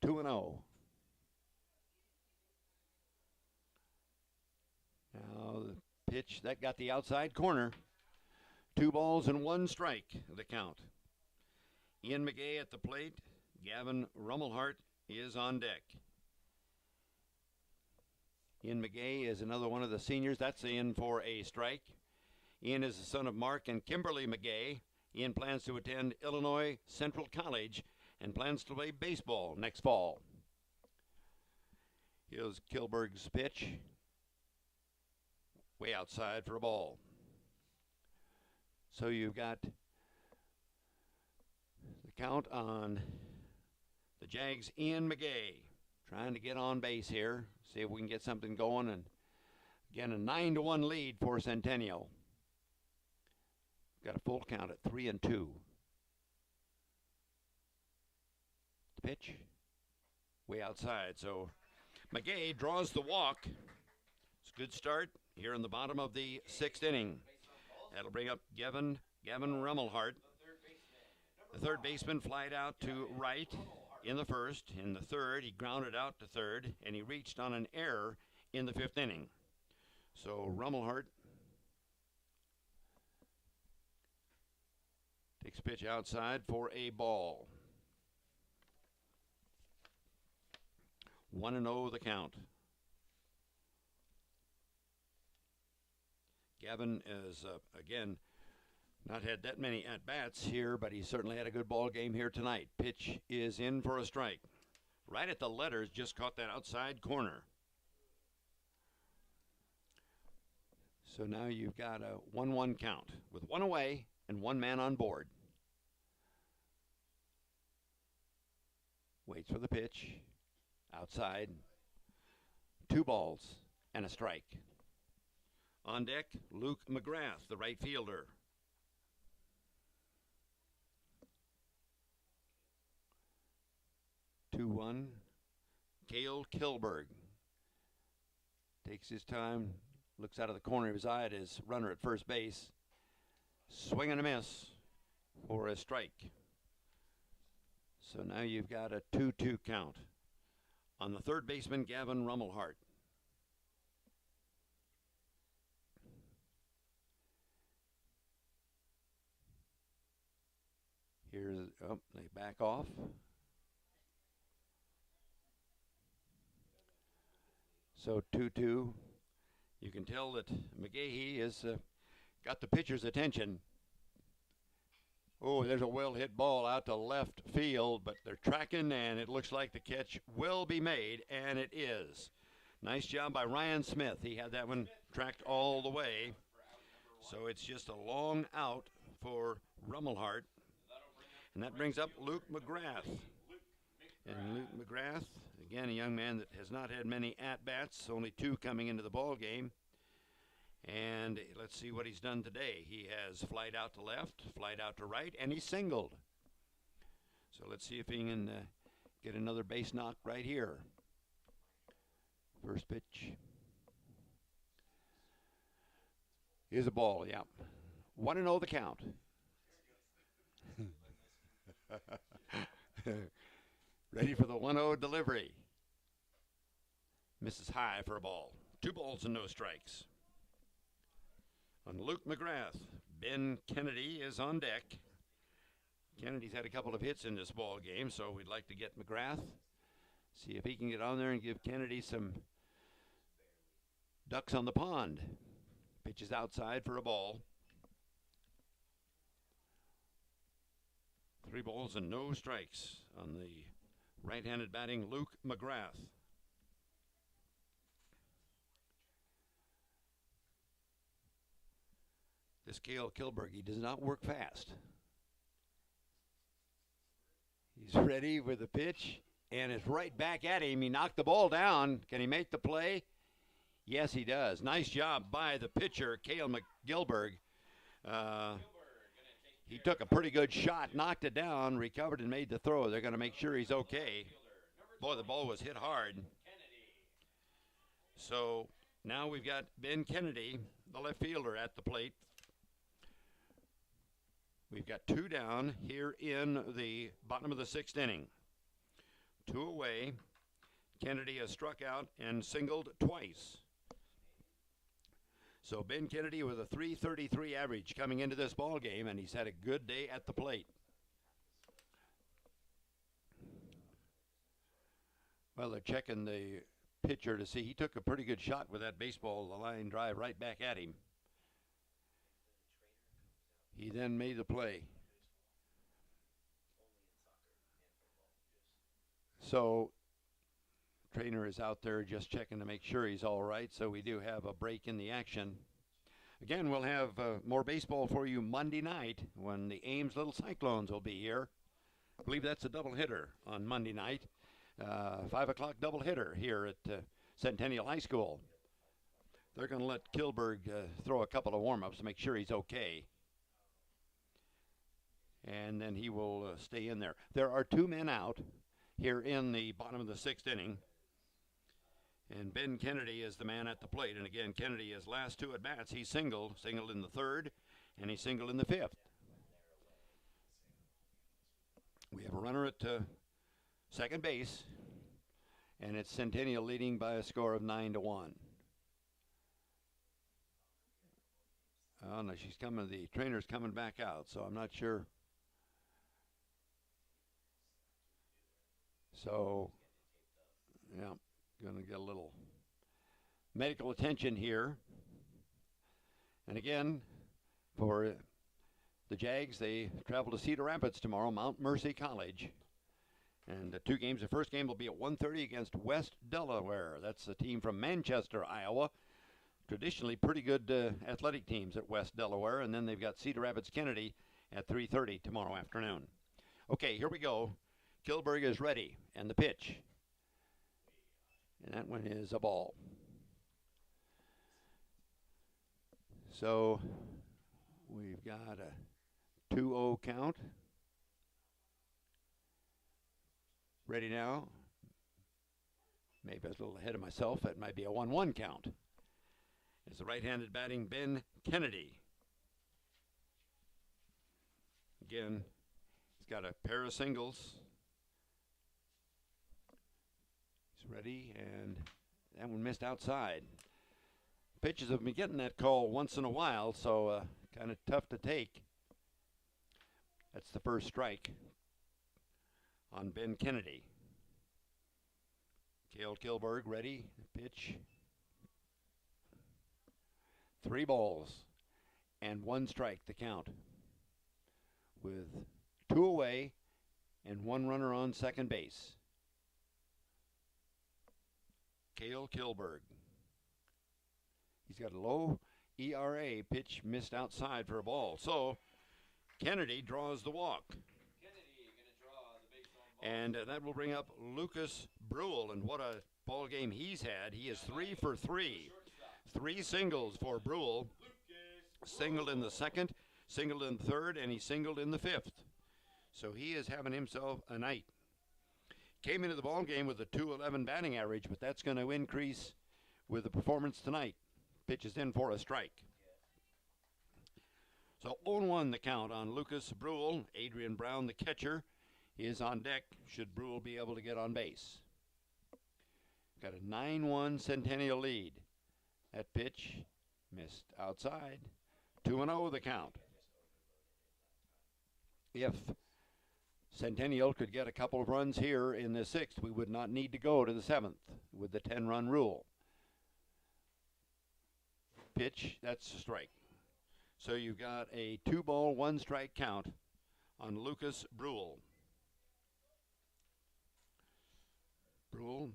Two and 0. Now the pitch, that got the outside corner. 2 balls and 1 strike, the count. Ian Mcgrath at the plate. Gavin Rummelhart is on deck. Ian Mcgrath is another one of the seniors. That's in for a strike. Ian is the son of Mark and Kimberly Mcgrath. Ian plans to attend Illinois Central College and plans to play baseball next fall. Here's Kilberg's pitch. Way outside for a ball. So you've got the count on the Jags in Mcugh. Trying to get on base here. See if we can get something going. And again, a 9-1 lead for Centennial. Got a full count at 3-2. The pitch. Way outside. So Mcugh draws the walk. It's a good start here in the bottom of the 6th inning. That'll bring up Gavin Rummelhart. The third baseman flied out to right in the first. In the third, he grounded out to third, and he reached on an error in the 5th inning. So Romelhart takes pitch outside for a ball. 1-0 the count. Gavin is, again, not had that many at-bats here, but he certainly had a good ball game here tonight. Pitch is in for a strike. Right at the letters, just caught that outside corner. So now you've got a 1-1 count with one away and one man on board. Waits for the pitch. Outside. 2 balls and a strike. On deck, Mcgrath, the right fielder. Two-one. Cale Kilberg takes his time, looks out of the corner of his eye at his runner at first base. Swing and a miss for a strike. So now you've got a 2-2 count. On the third baseman, Gavin Rummelhart. Here's, they back off. So 2-2. You can tell that Mcugh has got the pitcher's attention. Oh, there's a well-hit ball out to left field, but they're tracking, and it looks like the catch will be made, and it is. Nice job by Ryan Smith. He had that one tracked all the way. So it's just a long out for Romelhart. And that brings up Mcgrath. And Mcgrath, again, a young man that has not had many at-bats, only 2 coming into the ball game. And let's see what he's done today. He has flied out to left, flied out to right, and he singled. So let's see if he can get another base knock right here. First pitch. Here's a ball, yeah. 1-0 the count. Ready for the 1-0 delivery. Misses high for a ball. 2 balls and no strikes. On Mcgrath, Ben Kennedy is on deck. Kennedy's had a couple of hits in this ball game, so we'd like to get Mcgrath. See if he can get on there and give Kennedy some ducks on the pond. Pitches outside for a ball. 3 balls and no strikes on the right-handed batting Mcgrath. This Cale Kilberg, he does not work fast. He's ready with the pitch, and it's right back at him. He knocked the ball down. Can he make the play? Yes, he does. Nice job by the pitcher, Cale Kilberg. He took a pretty good shot, knocked it down, recovered, and made the throw. They're going to make sure he's okay. Boy, the ball was hit hard. So now we've got Ben Kennedy, the left fielder, at the plate. We've got 2 down here in the bottom of the 6th inning. 2 away. Kennedy has struck out and singled twice. So Ben Kennedy with a .333 average coming into this ball game, and he's had a good day at the plate. Well, they're checking the pitcher to see. He took a pretty good shot with that baseball, the line drive right back at him. He then made the play. So trainer is out there just checking to make sure he's all right, so we do have a break in the action. Again, we'll have more baseball for you Monday night when the Ames Little Cyclones will be here. I believe that's a doubleheader on Monday night. 5 o'clock doubleheader here at Centennial High School. They're going to let Kilberg throw a couple of warm-ups to make sure he's okay. And then he will stay in there. There are 2 men out here in the bottom of the 6th inning. And Ben Kennedy is the man at the plate. And again, Kennedy, his last 2 at-bats, he singled in the 3rd, and he singled in the 5th. We have a runner at second base, and it's Centennial leading by a score of 9-1. Oh, no, she's coming. The trainer's coming back out, so I'm not sure. So, yeah. Going to get a little medical attention here. And again, for the Jags, they travel to Cedar Rapids tomorrow, Mount Mercy College. And the 2 games, the first game will be at 1:30 against West Delaware. That's a team from Manchester, Iowa. Traditionally pretty good athletic teams at West Delaware. And then they've got Cedar Rapids Kennedy at 3:30 tomorrow afternoon. Okay, here we go. Kilberg is ready, and the pitch. And that one is a ball. So we've got a 2-0 count. Ready now. Maybe I was a little ahead of myself. That might be a 1-1 count. It's the right-handed batting Ben Kennedy. Again, he's got a pair of singles. Ready, and that one missed outside. Pitchers have been getting that call once in a while, so kind of tough to take. That's the first strike on Ben Kennedy. Cale Kilberg ready, pitch. 3 balls and 1 strike, the count. With 2 away and 1 runner on second base. Cale Kilberg. He's got a low ERA. Pitch missed outside for a ball. So Kennedy draws the walk. Kennedy gonna draw the base on ball. And that will bring up Lucas Bruhl. And what a ball game he's had. He is 3 for 3. 3 singles for Bruhl. Singled in the 2nd, singled in the 3rd, and he singled in the 5th. So he is having himself a night. Came into the ball game with a .211 batting average, but that's going to increase with the performance tonight. Pitches in for a strike. So 0-1 the count on Lucas Bruhl. Adrian Brown, the catcher, is on deck should Bruhl be able to get on base. Got a 9-1 Centennial lead. That pitch missed outside. 2-0 the count. If Centennial could get a couple of runs here in the 6th, we would not need to go to the 7th with the 10-run rule. Pitch, that's a strike. So you've got a 2-ball, 1-strike count on Lucas Bruhl. Bruhl,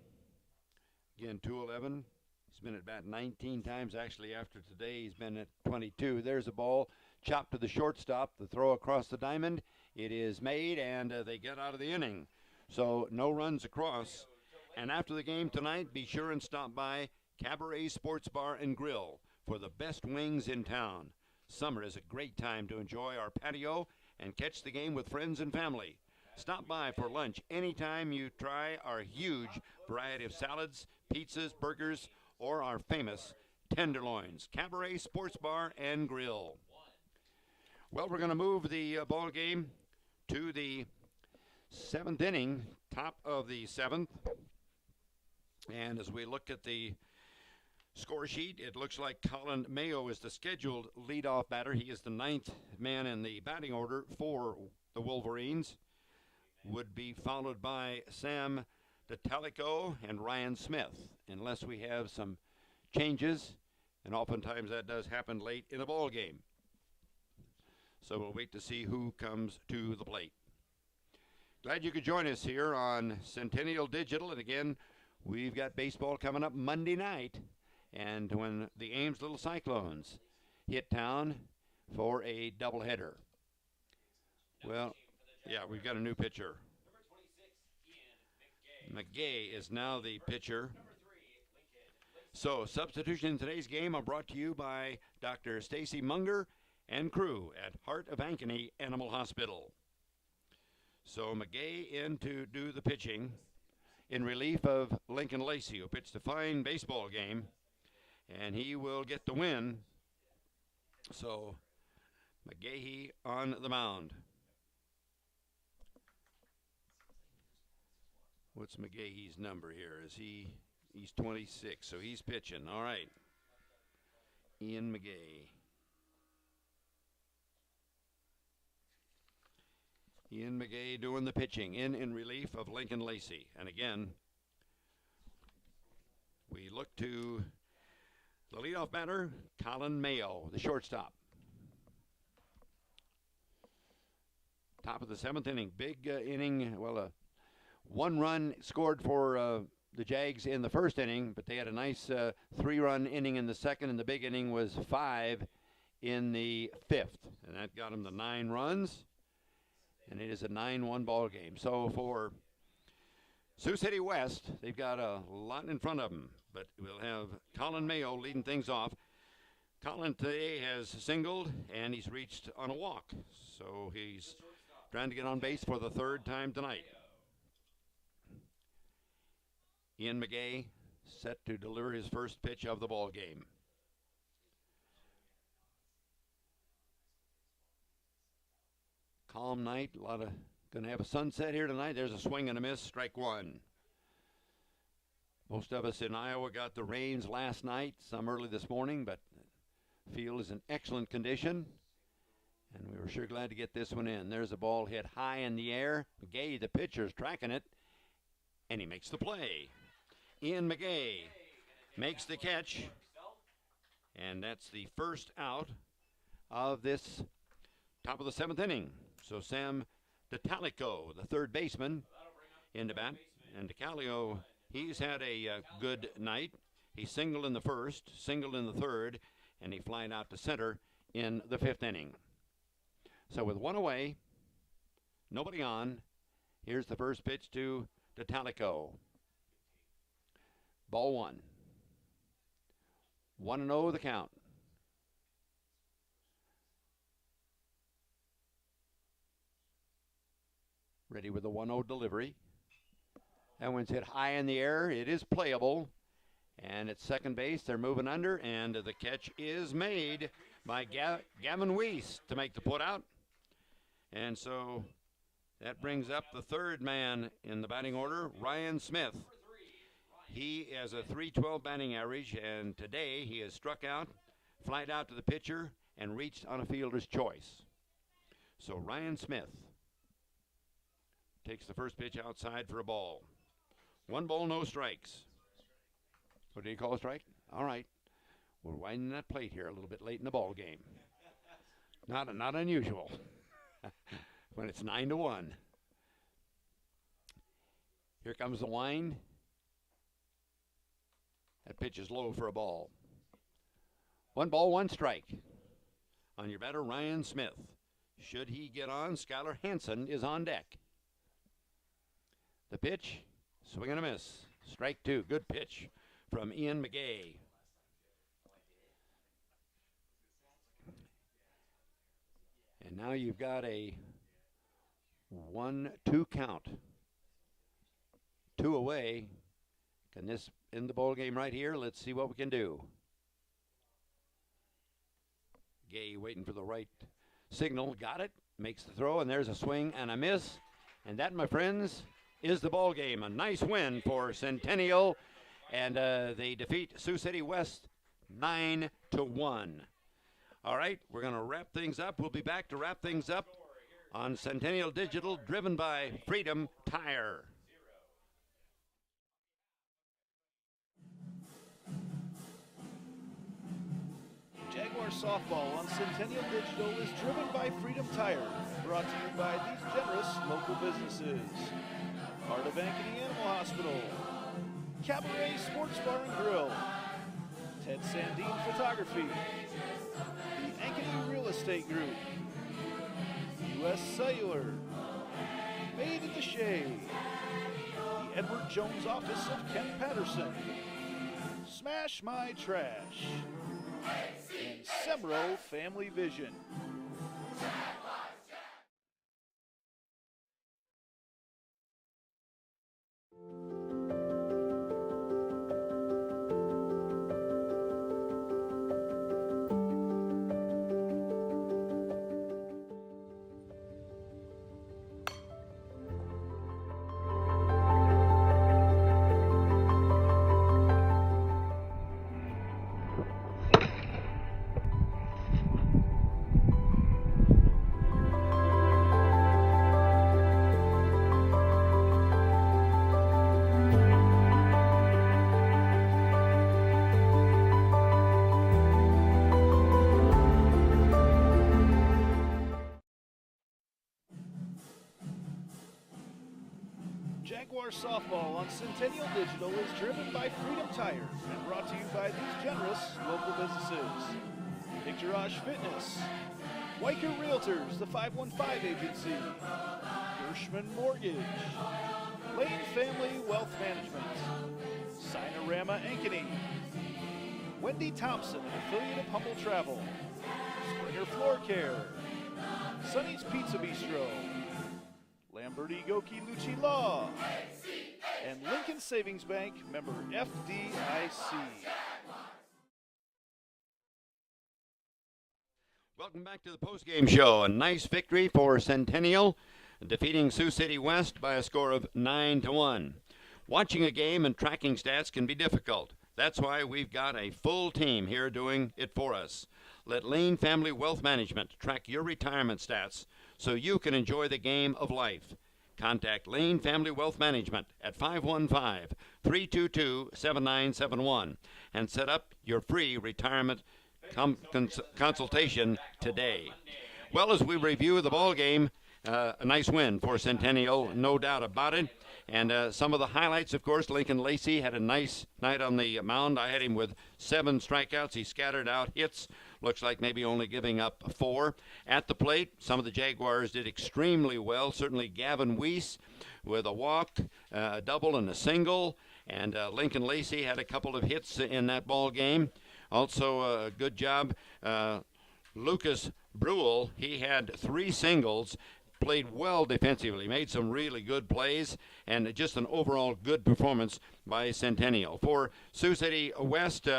again, 211. He's been at bat 19 times. Actually, after today, he's been at 22. There's a ball chopped to the shortstop. The throw across the diamond. It is made, and they get out of the inning. So no runs across. And after the game tonight, be sure and stop by Cabaret Sports Bar and Grill for the best wings in town. Summer is a great time to enjoy our patio and catch the game with friends and family. Stop by for lunch anytime you try our huge variety of salads, pizzas, burgers, or our famous tenderloins. Cabaret Sports Bar and Grill. Well, we're going to move the ball game to the 7th inning, top of the 7th. And as we look at the score sheet, it looks like Colin Mayo is the scheduled leadoff batter. He is the 9th man in the batting order for the Wolverines. Would be followed by Sam DeTalico and Ryan Smith, unless we have some changes, and oftentimes that does happen late in a ball game. So we'll wait to see who comes to the plate. Glad you could join us here on Centennial Digital, and again, we've got baseball coming up Monday night, and when the Ames Little Cyclones hit town for a doubleheader. Well, yeah, we've got a new pitcher. Mcgrath is now the pitcher. So, substitution in today's game are brought to you by Dr. Stacy Munger and crew at Hart of Ankeny Animal Hospital. So, Mcgrath in to do the pitching in relief of Lincoln Lacy, who pitched a fine baseball game, and he will get the win. So, Mcgrath on the mound. What's McGahee's number here? He's 26, so he's pitching. All right. Ian Mcgrath. Ian Mcgrath doing the pitching in relief of Lincoln Lacy. And again, we look to the leadoff batter, Colin Mayo, the shortstop. Top of the 7th inning. Big inning. Well, one run scored for the Jags in the first inning, but they had a nice 3-run inning in the second, and the big inning was 5 in the 5th. And that got them the 9 runs, and it is a 9-1 ball game. So for Sioux City West, they've got a lot in front of them, but we'll have Colin Mayo leading things off. Colin today has singled, and he's reached on a walk, so he's trying to get on base for the 3rd time tonight. Ian Mcgrath set to deliver his first pitch of the ball game. Calm night, going to have a sunset here tonight. There's a swing and a miss, strike 1. Most of us in Iowa got the rains last night, some early this morning, but the field is in excellent condition, and we were sure glad to get this one in. There's a ball hit high in the air. Mcgrath, the pitcher, is tracking it, and he makes the play. Ian Mcgrath makes the catch, and that's the first out of this top of the 7th inning. So Sam DeTalico, the 3rd baseman, into bat. And DeCalio, he's had a good night. He singled in the 1st, singled in the 3rd, and he flied out to center in the 5th inning. So with 1 away, nobody on, here's the first pitch to DeTalico. Ball 1. 1-0 the count. Ready with the 1-0 delivery. That one's hit high in the air. It is playable. And at second base, they're moving under, and the catch is made by Gavin Wiese to make the putout. And so that brings up the 3rd man in the batting order, Ryan Smith. He has a .312 batting average, and today he has struck out, flied out to the pitcher, and reached on a fielder's choice. So Ryan Smith takes the first pitch outside for a ball. 1 ball, no strikes. What did he call a strike? All right. We're winding that plate here a little bit late in the ball game. Not unusual when it's 9-1. Here comes the wind. That pitch is low for a ball. 1 ball, 1 strike. On your batter, Ryan Smith. Should he get on, Skyler Hanson is on deck. The pitch, swing and a miss. Strike 2, good pitch from Ian Mcgrath. And now you've got a 1-2 count. 2 away. Can this end the ball game right here? Let's see what we can do. Gay waiting for the right signal. Got it. Makes the throw, and there's a swing and a miss. And that, my friends, is the ball game. A nice win for Centennial, and they defeat Sioux City West 9-1. All right, we're going to wrap things up. We'll be back to wrap things up on Centennial Digital, driven by Freedom Tire. Jaguar softball on Centennial Digital is driven by Freedom Tire, brought to you by these generous local businesses. Hart of Ankeny Animal Hospital, Cabaret Sports Bar and Grill, Ted Sandine Photography, the Ankeny Real Estate Group, U.S. Cellular, Made at the Shade, the Edward Jones Office of Kent Patterson, Smash My Trash, and Semro Family Vision. Jaguar softball on Centennial Digital is driven by Freedom Tire and brought to you by these generous local businesses. Mcgrath Fitness, Weicker Realtors, the 515 Agency, Gershman Mortgage, Lane Family Wealth Management, Sinorama Ankeny, Wendy Thompson, an affiliate of Humble Travel, Springer Floor Care, Sonny's Pizza Bistro, Lamberti Goki Lucci Law, and Lincoln Savings Bank, member FDIC. Welcome back to the postgame show. A nice victory for Centennial, defeating Sioux City West by a score of 9-1. Watching a game and tracking stats can be difficult. That's why we've got a full team here doing it for us. Let Lane Family Wealth Management track your retirement stats so you can enjoy the game of life. Contact Lane Family Wealth Management at 515-322-7971 and set up your free retirement consultation today. Well, as we review the ball game, a nice win for Centennial, no doubt about it. And some of the highlights, of course, Lincoln Lacy had a nice night on the mound. I had him with 7 strikeouts. He scattered out hits. Looks like maybe only giving up 4. At the plate, some of the Jaguars did extremely well. Certainly Gavin Wiese with a walk, a double, and a single. And Lincoln Lacy had a couple of hits in that ball game. Also, a good job. Lucas Bruhl, he had 3 singles. Played well defensively, made some really good plays, and just an overall good performance by Centennial. For Sioux City West,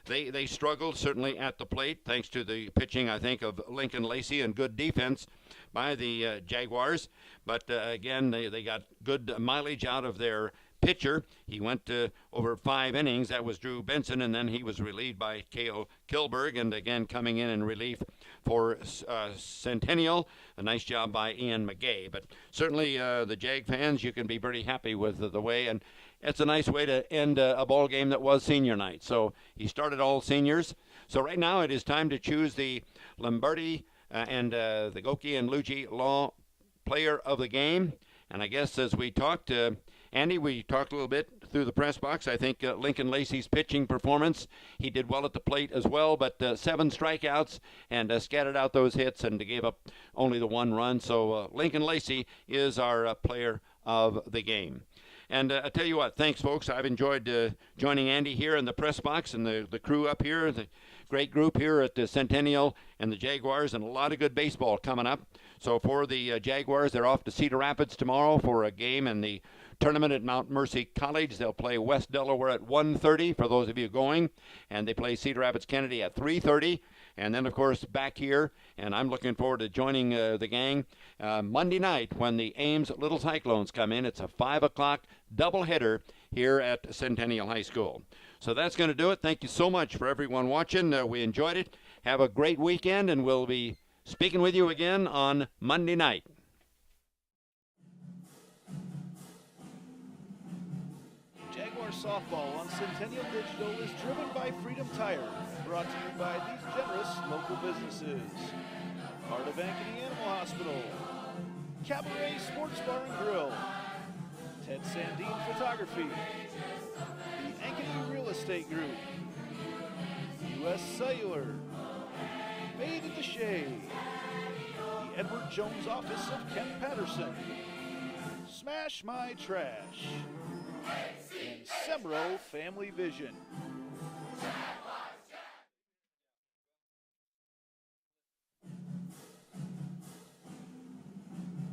they struggled certainly at the plate, thanks to the pitching, I think, of Lincoln Lacy and good defense by the Jaguars. But again, they got good mileage out of their pitcher. He went over 5 innings. That was Drew Benson, and then he was relieved by K.O. Kilberg, and again coming in relief for Centennial. A nice job by Ian Mcugh. But certainly the Jag fans, you can be pretty happy with the way, and it's a nice way to end a ball game that was senior night. So he started all seniors. So right now it is time to choose the Lamberti and the Goki and Lucci Law player of the game. And I guess as we talked, Andy, we talked a little bit through the press box. I think Lincoln Lacy's pitching performance, he did well at the plate as well, but 7 strikeouts and scattered out those hits and gave up only the 1 run. So Lincoln Lacy is our player of the game. And I tell you what, thanks, folks. I've enjoyed joining Andy here in the press box and the crew up here, the great group here at the Centennial and the Jaguars, and a lot of good baseball coming up. So for the Jaguars, they're off to Cedar Rapids tomorrow for a game in the tournament at Mount Mercy College. They'll play West Delaware at 1:30 for those of you going, and they play Cedar Rapids Kennedy at 3:30. And then, of course, back here, and I'm looking forward to joining the gang Monday night when the Ames Little Cyclones come in. It's a 5 o'clock doubleheader here at Centennial High School. So that's going to do it. Thank you so much for everyone watching. We enjoyed it. Have a great weekend, and we'll be speaking with you again on Monday night. Jaguar softball on Centennial Digital is driven by Freedom Tire and brought to you by these generous local businesses. Hart of Ankeny Animal Hospital, Cabaret Sports Bar and Grill, Ted Sandine Photography, Ankeny Real Estate Group, U.S. Cellular, Fade in the Shade, the Edward Jones Office of Kent Patterson, Smash My Trash, and Semro Family Vision.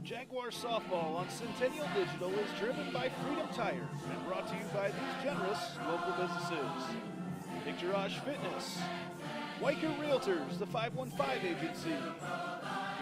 Jaguar Softball on Centennial Digital is driven by Freedom Tire and brought to you by these generous local businesses. Mcgrath Fitness, Weicker Realtors, the 515 Agency,